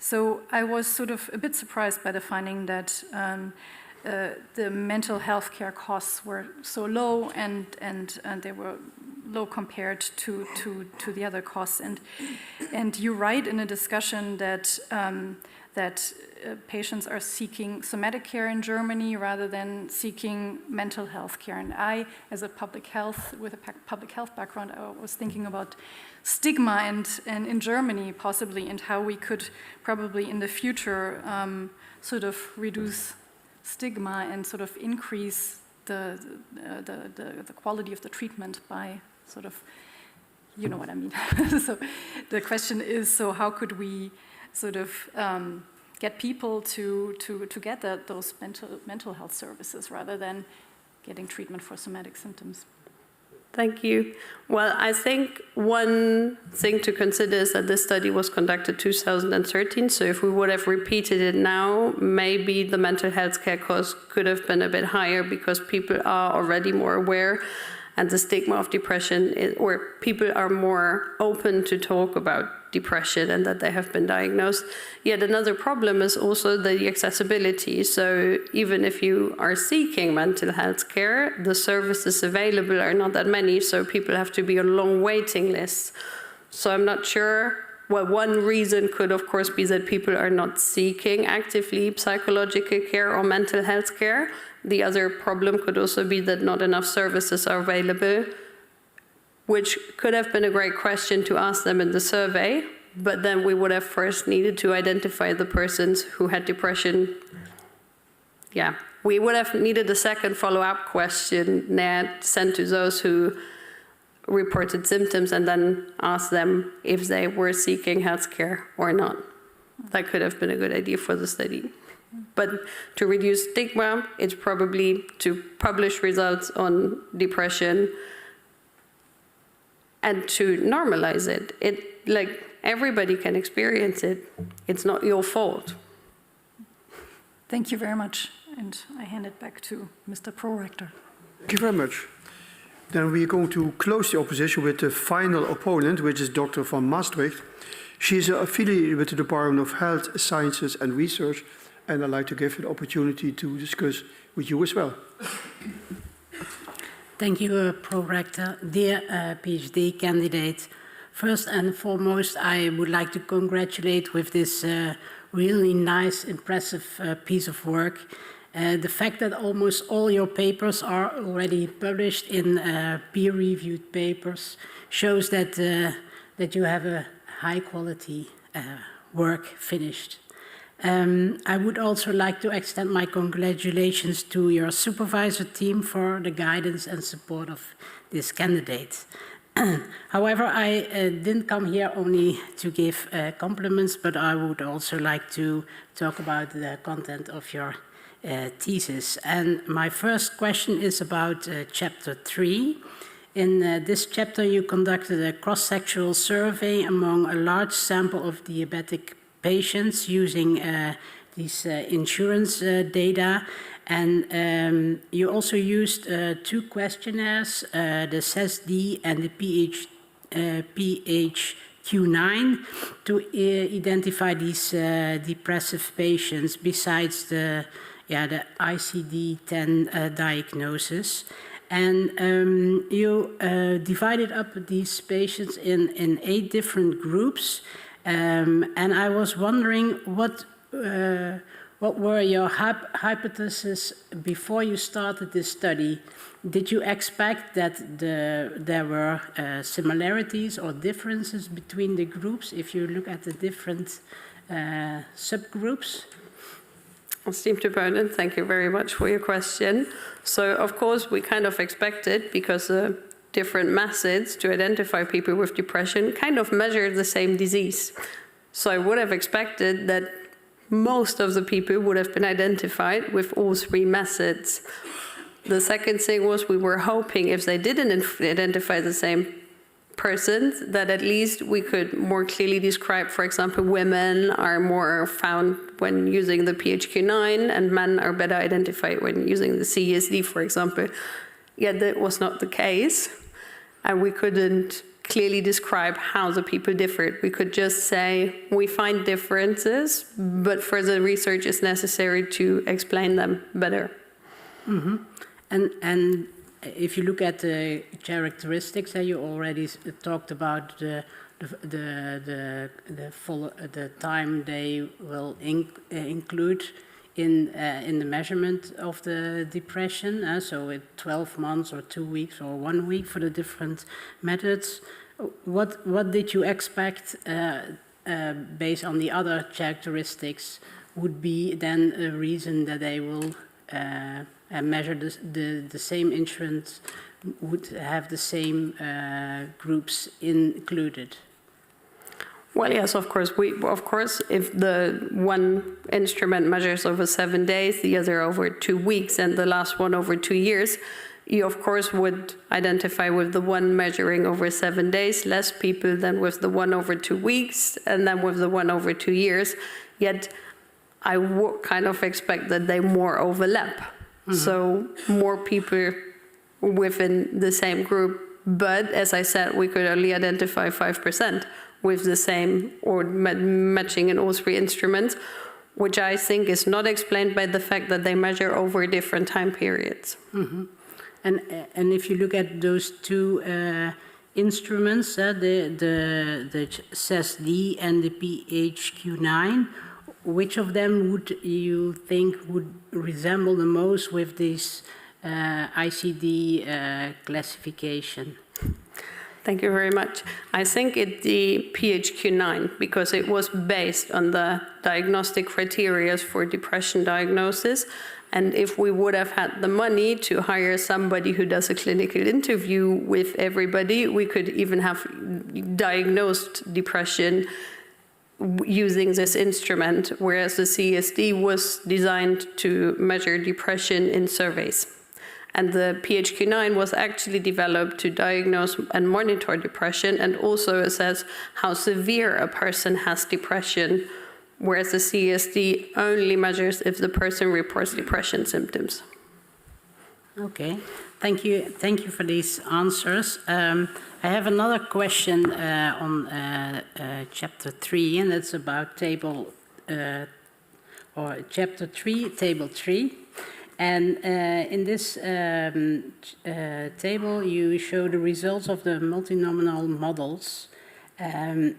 So I was sort of a bit surprised by the finding that the mental health care costs were so low, and they were low compared to the other costs. And you write in a discussion that patients are seeking somatic care in Germany rather than seeking mental health care. And I, as a public health background, I was thinking about stigma and in Germany possibly, and how we could probably in the future sort of reduce stigma and sort of increase the quality of the treatment by sort of, you know what I mean. So the question is, so how could we sort of get people to get those mental health services rather than getting treatment for somatic symptoms? Thank you. Well, I think one thing to consider is that this study was conducted 2013, so if we would have repeated it now, maybe the mental health care cost could have been a bit higher because people are already more aware, and the stigma of depression or people are more open to talk about depression and that they have been diagnosed. Yet another problem is also the accessibility. So even if you are seeking mental health care, the services available are not that many, so people have to be on long waiting lists. So I'm not sure. Well, one reason could, of course, be that people are not seeking actively psychological care or mental health care. The other problem could also be that not enough services are available, which could have been a great question to ask them in the survey, but then we would have first needed to identify the persons who had depression. Yeah, we would have needed a second follow-up question sent to those who reported symptoms and then ask them if they were seeking health care or not. That could have been a good idea for the study. But to reduce stigma, it's probably to publish results on depression and to normalize it. Like, everybody can experience it. It's not your fault. Thank you very much. And I hand it back to Mr. Prorector. Thank you very much. Then we're going to close the opposition with the final opponent, which is Dr. van Maastricht. She is affiliated with the Department of Health, Sciences and Research, and I'd like to give her the opportunity to discuss with you as well. Thank you, Prorector. Dear PhD candidate, first and foremost, I would like to congratulate with this really nice, impressive piece of work. The fact that almost all your papers are already published in peer-reviewed papers shows that, that you have a high-quality work finished. I would also like to extend my congratulations to your supervisor team for the guidance and support of this candidate. However, I didn't come here only to give compliments, but I would also like to talk about the content of your thesis. And my first question is about chapter 3. In this chapter, you conducted a cross-sectional survey among a large sample of diabetic patients using these insurance data. And you also used 2 questionnaires, the CESD and the PHQ-9, to identify these depressive patients besides the ICD-10 diagnosis. And you divided up these patients in 8 different groups. And I was wondering what were your hypotheses before you started this study? Did you expect that there were similarities or differences between the groups if you look at the different subgroups? Esteemed opponent, thank you very much for your question. So, of course, we kind of expected, because different methods to identify people with depression kind of measure the same disease. So I would have expected that most of the people would have been identified with all 3 methods. The second thing was we were hoping if they didn't identify the same persons, that at least we could more clearly describe, for example, women are more found when using the PHQ-9 and men are better identified when using the CESD, for example. Yet that was not the case. And we couldn't clearly describe how the people differed. We could just say we find differences, but further research is necessary to explain them better. Mm-hmm. And if you look at the characteristics that you already talked about, the time they will include in the measurement of the depression, so 12 months or 2 weeks or 1 week for the different methods. What did you expect based on the other characteristics would be then a reason that they will measure the same instruments, would have the same groups included? Well, yes, of course. If the one instrument measures over 7 days, the other over 2 weeks, and the last one over 2 years, you of course would identify with the one measuring over 7 days less people than with the one over 2 weeks, and then with the one over 2 years. Yet, I would kind of expect that they more overlap. Mm-hmm. So more people within the same group, but as I said, we could only identify 5%. With the same or matching in all three instruments, which I think is not explained by the fact that they measure over different time periods. Mm-hmm. And if you look at those two instruments, the CESD and the PHQ-9, which of them would you think would resemble the most with this ICD classification? Thank you very much. I think it's the PHQ-9 because it was based on the diagnostic criteria for depression diagnosis. And if we would have had the money to hire somebody who does a clinical interview with everybody, we could even have diagnosed depression using this instrument, whereas the CSD was designed to measure depression in surveys. And the PHQ-9 was actually developed to diagnose and monitor depression and also assess how severe a person has depression, whereas the CSD only measures if the person reports depression symptoms. Okay, thank you for these answers. I have another question on chapter 3, and it's about chapter 3, table 3. And in this table, you show the results of the multinomial models, and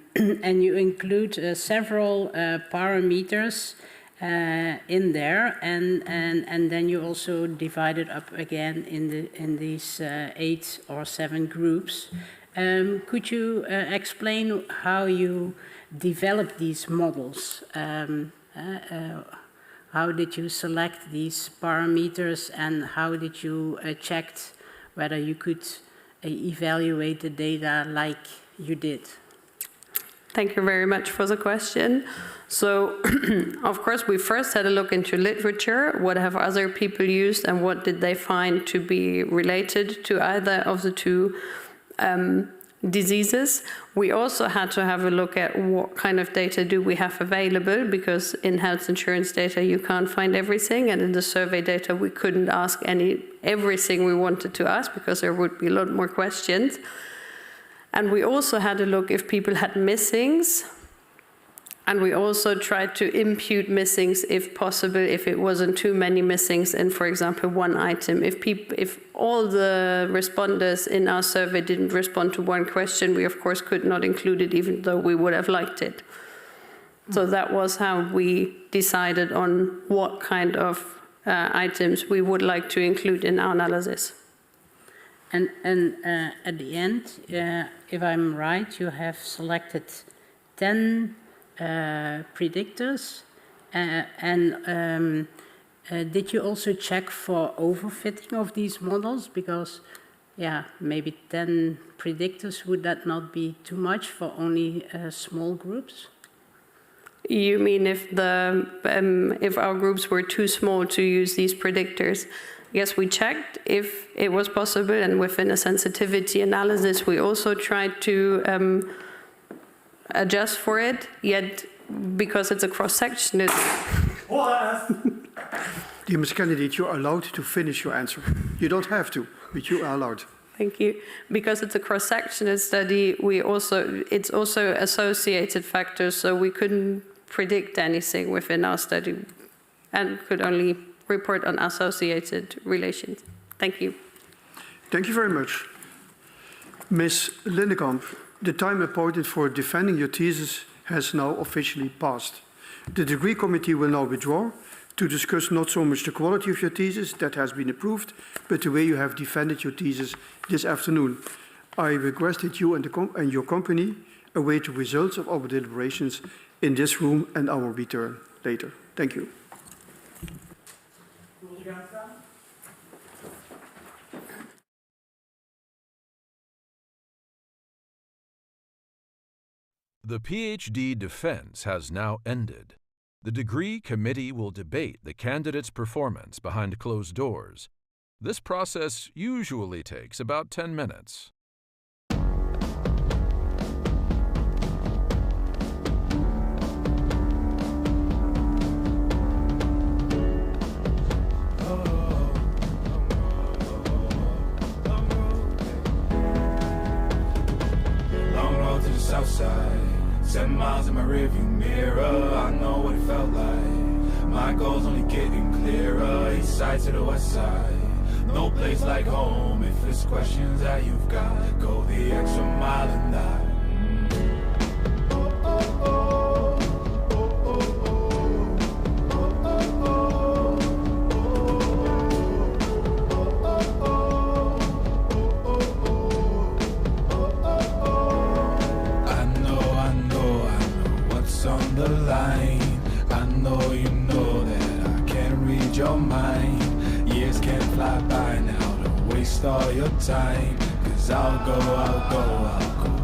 you include several parameters in there, and then you also divide it up again in these 8 or 7 groups. Could you explain how you developed these models? How did you select these parameters, and how did you check whether you could evaluate the data like you did? Thank you very much for the question. So, of course, we first had a look into literature. What have other people used, and what did they find to be related to either of the two diseases? We also had to have a look at what kind of data do we have available, because in health insurance data you can't find everything, and in the survey data we couldn't ask everything we wanted to ask because there would be a lot more questions. And we also had a look if people had missings, and we also tried to impute missings if possible, if it wasn't too many missings in, for example, one item. If all the responders in our survey didn't respond to one question, we of course could not include it, even though we would have liked it. So that was how we decided on what kind of items we would like to include in our analysis. And at the end, if I'm right, you have selected 10 predictors, and did you also check for overfitting of these models? Because, yeah, maybe 10 predictors, would that not be too much for only small groups? You mean if our groups were too small to use these predictors? Yes, we checked if it was possible, and within a sensitivity analysis, we also tried to adjust for it, yet because it's a cross-section, it's... Dear Ms. Candidate, you're allowed to finish your answer. You don't have to, but you are allowed. Thank you. Because it's a cross-sectional study, it's also associated factors, so we couldn't predict anything within our study and could only report on associated relations. Thank you. Thank you very much. Ms. Linnenkamp, the time appointed for defending your thesis has now officially passed. The degree committee will now withdraw to discuss not so much the quality of your thesis that has been approved, but the way you have defended your thesis this afternoon. I request that you and your company await the results of our deliberations in this room and our return later. Thank you. The PhD defense has now ended. The degree committee will debate the candidate's performance behind closed doors. This process usually takes about 10 minutes. Long road to the south side. 7 miles in my rearview mirror, I know what it felt like. My goal's only getting clearer, east side to the west side. No place like home, if it's questions that you've got, go the extra mile and die. On the line, I know you know that I can't read your mind. Years can't fly by now, don't waste all your time. Cause I'll go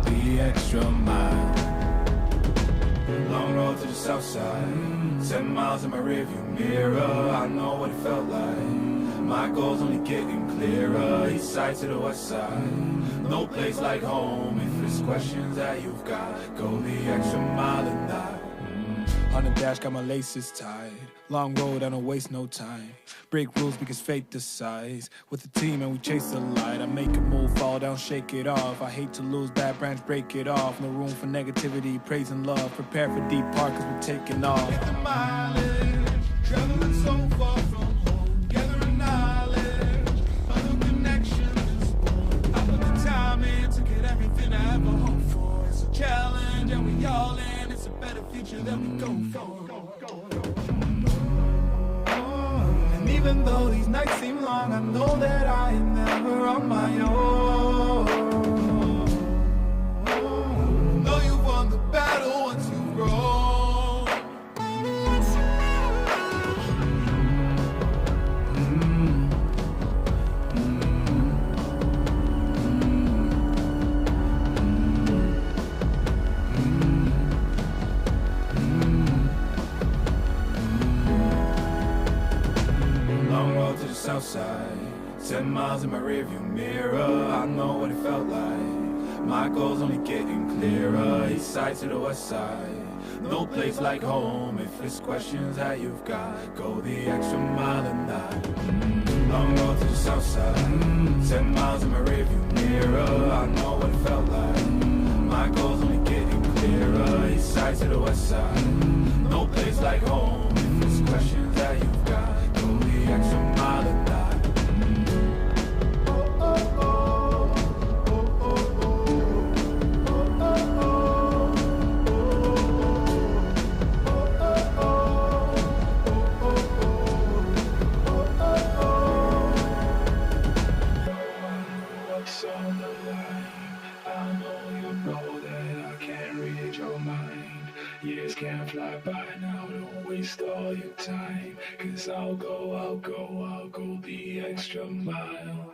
the extra mile. Long road to the south side, 7 miles in my rearview mirror, I know what it felt like. My goal's only getting clearer, east side to the west side. No place like home, if it's questions that you've got, go the extra mile and die. On the dash, got my laces tied. Long road, I don't waste no time. Break rules because fate decides. With the team and we chase the light. I make a move, fall down, shake it off. I hate to lose, bad branch, break it off. No room for negativity, praise and love. Prepare for deep part cause we're taking off. Take the mileage, traveling so far from home. Gathering knowledge, other connections. I put the time in to get everything I ever hoped for. It's a challenge and we all in. It's a better future that we go for. And even though these nights seem long, I know that I am never on my own. Know you've won the battle once you've grown. South side, 10 miles in my rearview mirror, I know what it felt like. My goal's only getting clearer, east side to the west side. No place like home, if it's questions that you've got, go the extra mile and die. Long road to the south side, 10 miles in my rearview mirror, I know what it felt like. My goal's only getting clearer, east side to the west side. No place like home, if it's questions that you've got, go the extra mile and die. Years can't fly by now, don't waste all your time. Cause I'll go the extra mile.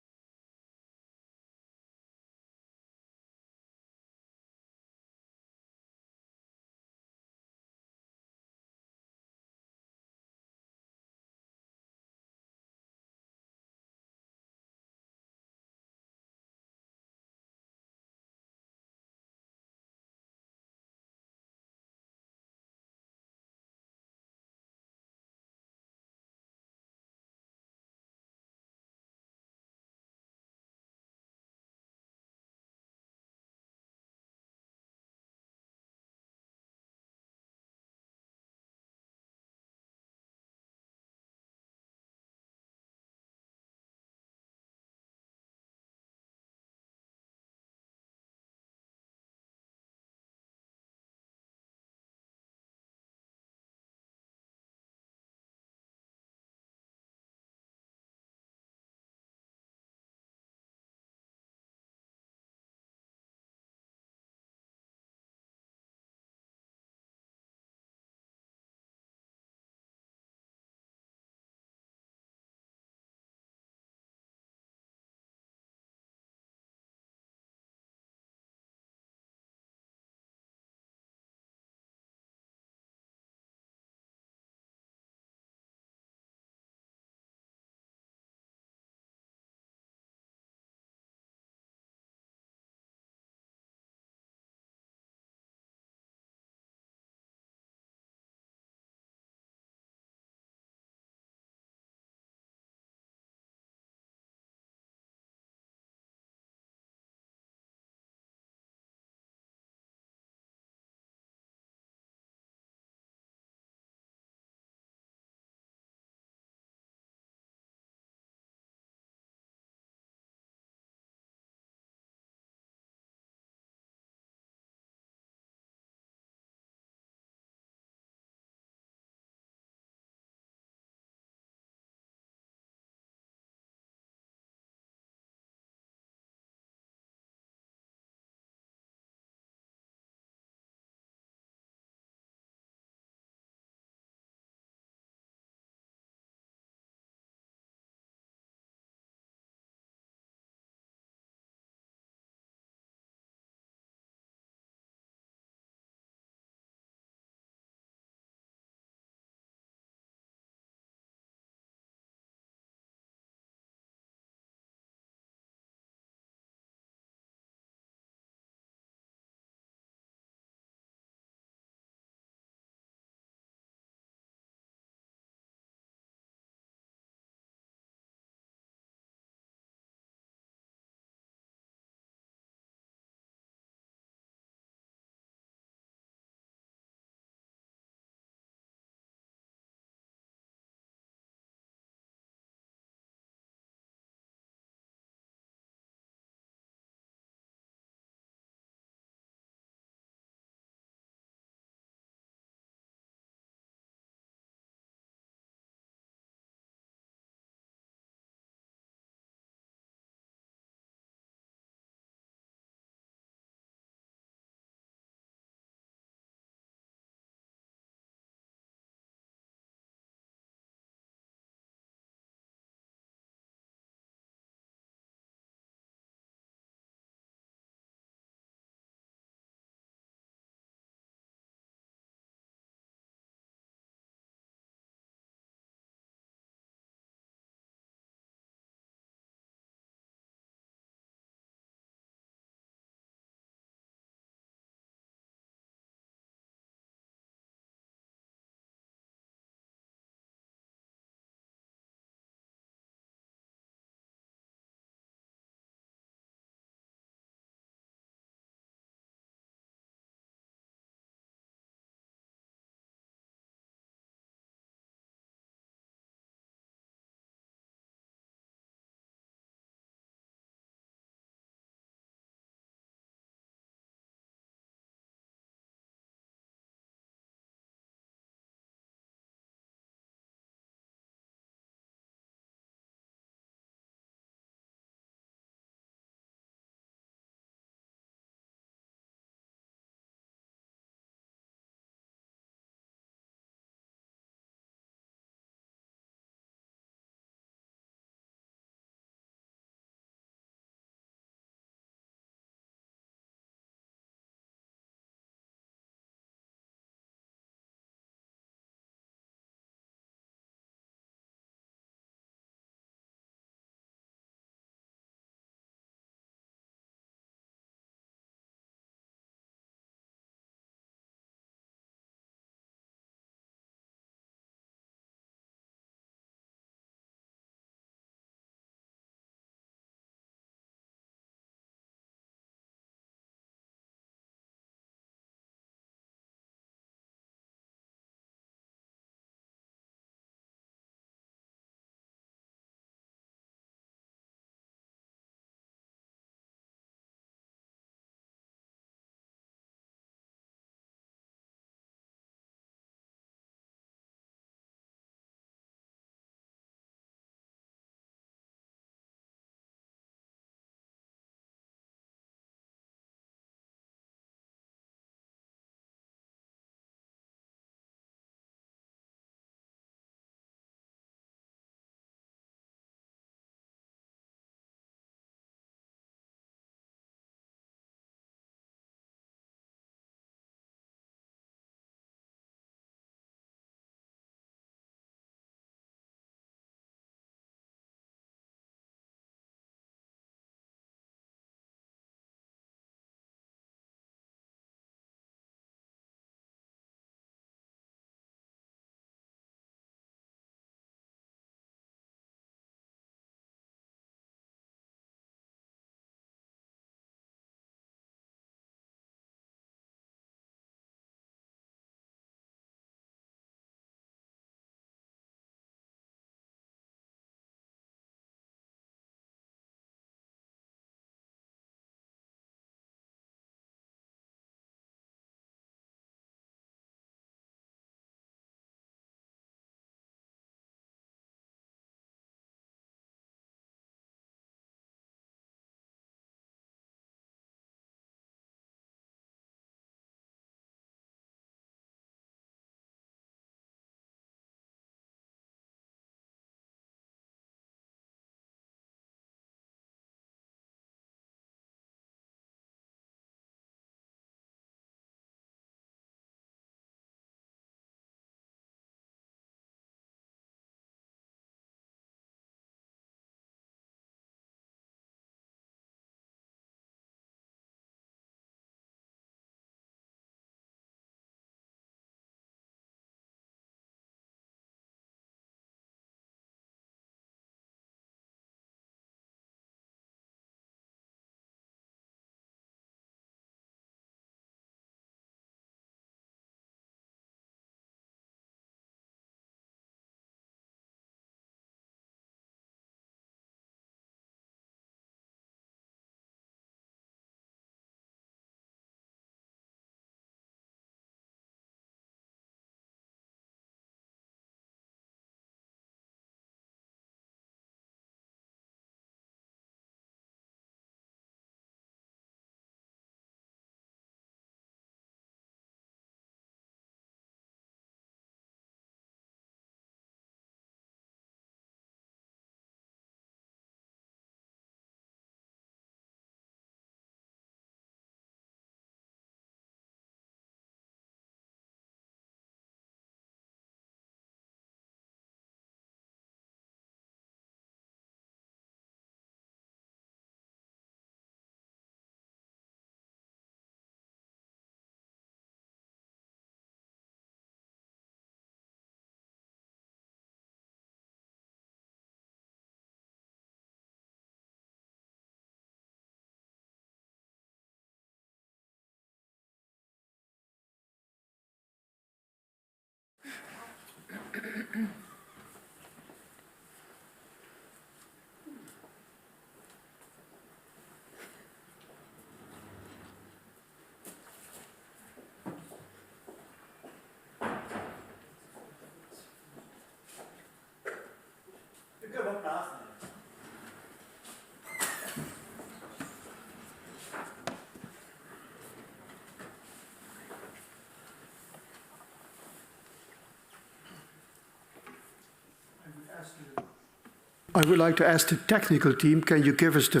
I would like to ask the technical team, can you give us the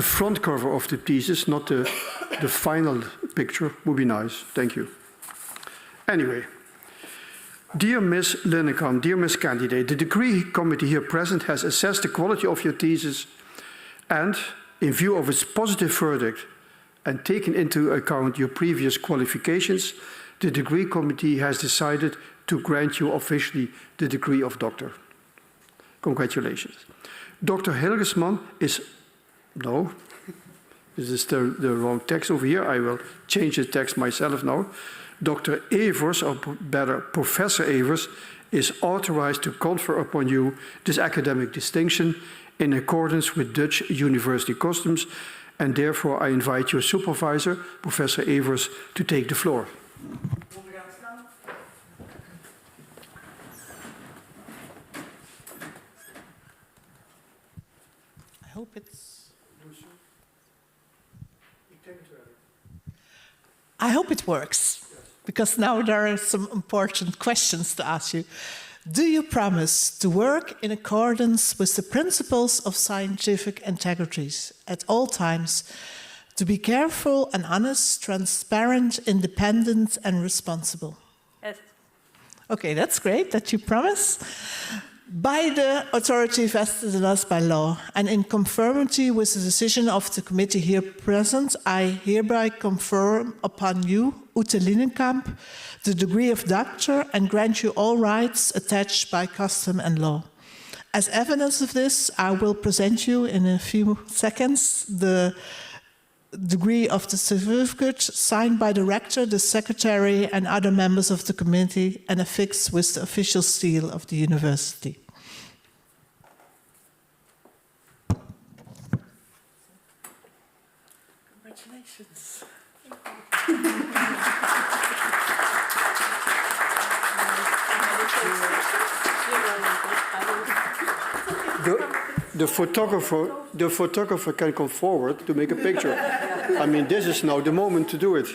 front cover of the thesis, not the final picture? Would be nice. Thank you. Anyway, dear Ms. Linnenkamp, dear Ms. Candidate, the degree committee here present has assessed the quality of your thesis and, in view of its positive verdict and taken into account your previous qualifications, the degree committee has decided to grant you officially the degree of doctor. Congratulations. Dr. Hilgersman is, no, this is the wrong text over here. I will change the text myself now. Dr. Evers, or better, Professor Evers, is authorized to confer upon you this academic distinction in accordance with Dutch university customs, and therefore I invite your supervisor, Professor Evers, to take the floor. I hope it works, because now there are some important questions to ask you. Do you promise to work in accordance with the principles of scientific integrity at all times, to be careful and honest, transparent, independent, and responsible? Yes. Okay, that's great that you promise. By the authority vested in us by law, and in conformity with the decision of the committee here present, I hereby confer upon you, Ute Linnenkamp, the degree of doctor and grant you all rights attached by custom and law. As evidence of this, I will present you in a few seconds the degree of the certificate signed by the rector, the secretary, and other members of the committee and affixed with the official seal of the university. Congratulations. The photographer can come forward to make a picture. I mean, this is now the moment to do it.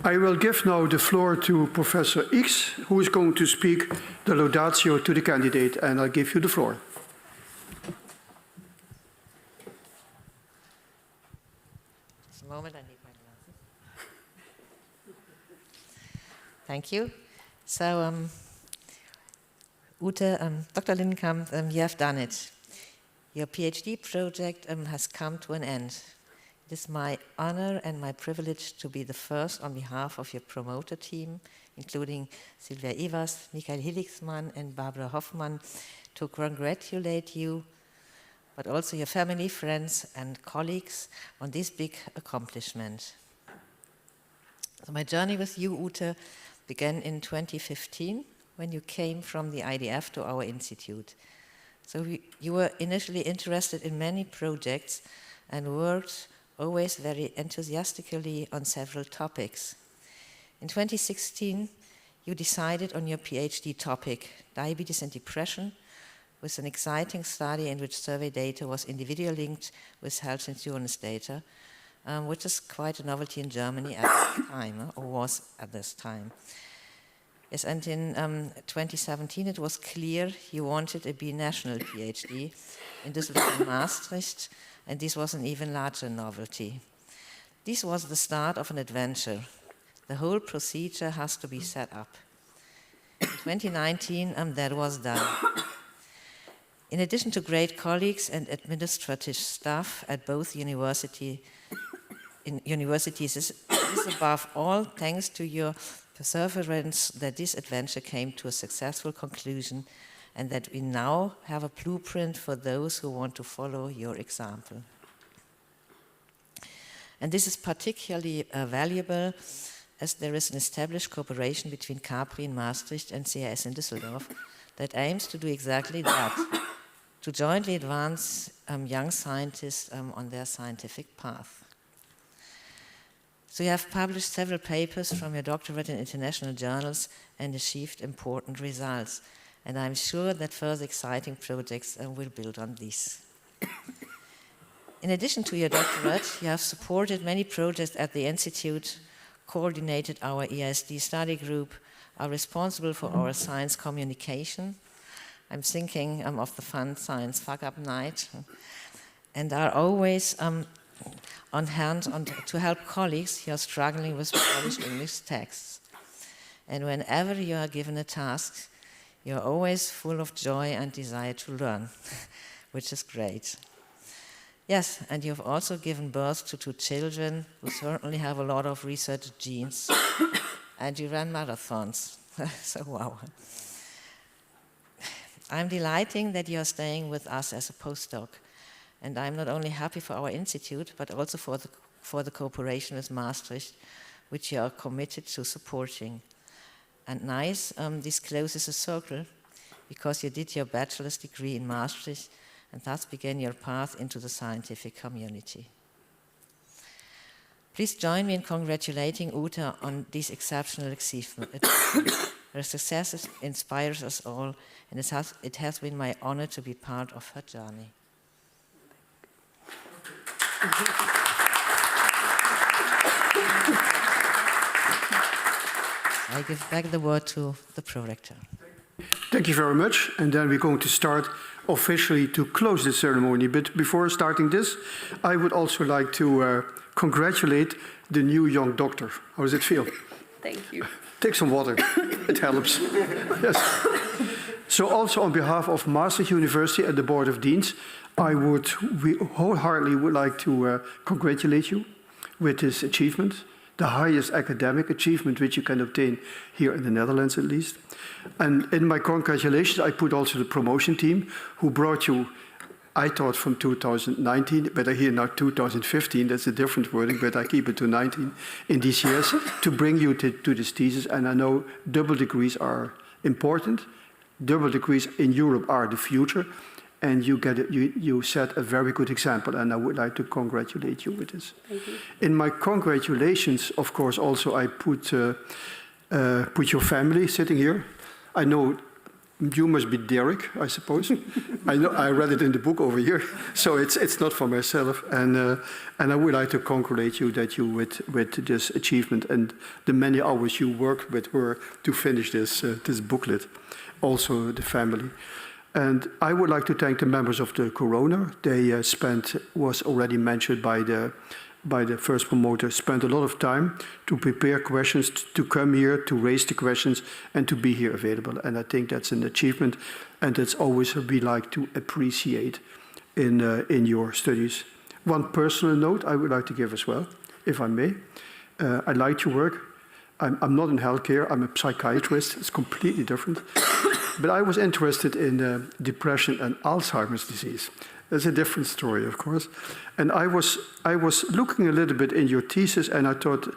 I will give now the floor to Professor X, who is going to speak the laudatio to the candidate, and I'll give you the floor. Just a moment, I need my glasses. Thank you. So, Ute, Dr. Linnenkamp, you have done it. Your PhD project has come to an end. It is my honor and my privilege to be the first on behalf of your promoter team, including Sylvia Evers, Michael Hilligsmann, and Barbara Hoffmann, to congratulate you, but also your family, friends, and colleagues on this big accomplishment. So my journey with you, Ute, began in 2015 when you came from the IDF to our institute. So you were initially interested in many projects and worked always very enthusiastically on several topics. In 2016, you decided on your PhD topic, diabetes and depression, with an exciting study in which survey data was individually linked with health insurance data, which is quite a novelty in Germany at this time, or was at this time. Yes, and in 2017, it was clear you wanted a binational PhD in Düsseldorf and Maastricht, and this was an even larger novelty. This was the start of an adventure. The whole procedure has to be set up. In 2019, that was done. In addition to great colleagues and administrative staff at both universities, this is above all thanks to your perseverance that this adventure came to a successful conclusion, and that we now have a blueprint for those who want to follow your example. And this is particularly valuable as there is an established cooperation between Capri in Maastricht and CAS in Düsseldorf that aims to do exactly that, to jointly advance young scientists on their scientific path. So you have published several papers from your doctorate in international journals and achieved important results. And I'm sure that further exciting projects will build on these. In addition to your doctorate, you have supported many projects at the Institute, coordinated our EISD study group, are responsible for our science communication. I'm thinking of the fun Science Fuck-Up Night, and are always on hand to help colleagues who are struggling with polished English texts. And whenever you are given a task, you're always full of joy and desire to learn, which is great. Yes, and you've also given birth to 2 children who certainly have a lot of research genes, and you ran marathons, so wow. I'm delighted that you're staying with us as a postdoc, and I'm not only happy for our institute, but also for the cooperation with Maastricht, which you are committed to supporting. And nice, this closes a circle, because you did your bachelor's degree in Maastricht, and thus began your path into the scientific community. Please join me in congratulating Ute on this exceptional achievement. Her success inspires us all, and it has been my honor to be part of her journey. I give back the word to the prorector. Thank you very much. And then we're going to start officially to close the ceremony. But before starting this, I would also like to congratulate the new young doctor. How does it feel? Thank you. Take some water. It helps. Yes. So also on behalf of Maastricht University and the Board of Deans, we wholeheartedly would like to congratulate you with this achievement, the highest academic achievement which you can obtain here in the Netherlands at least. And in my congratulations, I put also the promotion team who brought you, I thought from 2019, but I hear now 2015, that's a different wording, but I keep it to 19 in these years to bring you to this thesis. And I know double degrees are important. Double degrees in Europe are the future. And you set a very good example, and I would like to congratulate you with this. Thank you. In my congratulations, of course, also I put your family sitting here. I know you must be Derek, I suppose. I know I read it in the book over here, so it's not for myself. And I would like to congratulate you that you with this achievement and the many hours you worked with her to finish this booklet. Also the family. And I would like to thank the members of the Corona. They was already mentioned by the first promoter, spent a lot of time to prepare questions, to come here, to raise the questions, and to be here available. And I think that's an achievement, and that's always what we like to appreciate in your studies. One personal note I would like to give as well, if I may. I like your work. I'm not in healthcare, I'm a psychiatrist, it's completely different. But I was interested in depression and Alzheimer's disease. That's a different story, of course. And I was looking a little bit in your thesis, and I thought,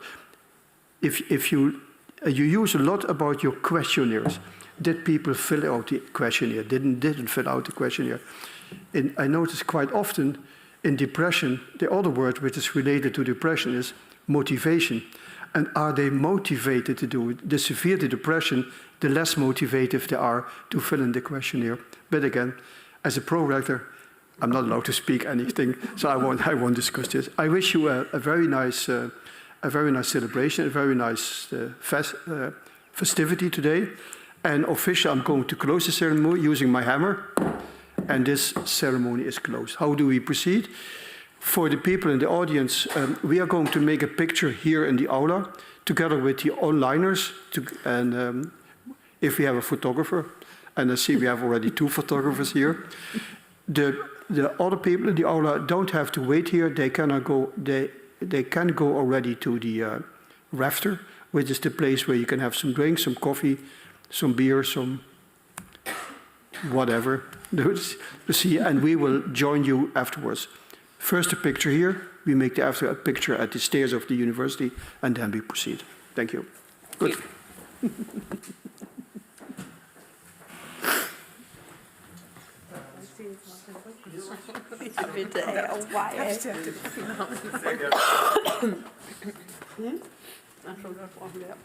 if you use a lot about your questionnaires. Did people fill out the questionnaire? Didn't fill out the questionnaire? And I noticed quite often in depression, the other word which is related to depression is motivation. And are they motivated to do it? The severe the depression, the less motivated they are to fill in the questionnaire. But again, as a prorector, I'm not allowed to speak anything, so I won't discuss this. I wish you a very nice celebration, a very nice festivity today. And officially, I'm going to close the ceremony using my hammer, and this ceremony is closed. How do we proceed? For the people in the audience, we are going to make a picture here in the aula, together with the onliners, and if we have a photographer, and I see we have already 2 photographers here. The other people in the aula don't have to wait here. They can go already to the rafter, which is the place where you can have some drinks, some coffee, some beer, some whatever, to see, and we will join you afterwards. First a picture here, we make after a picture at the stairs of the university, and then we proceed. Thank you. Good. Hm? Ach, schon, das brauchen wir.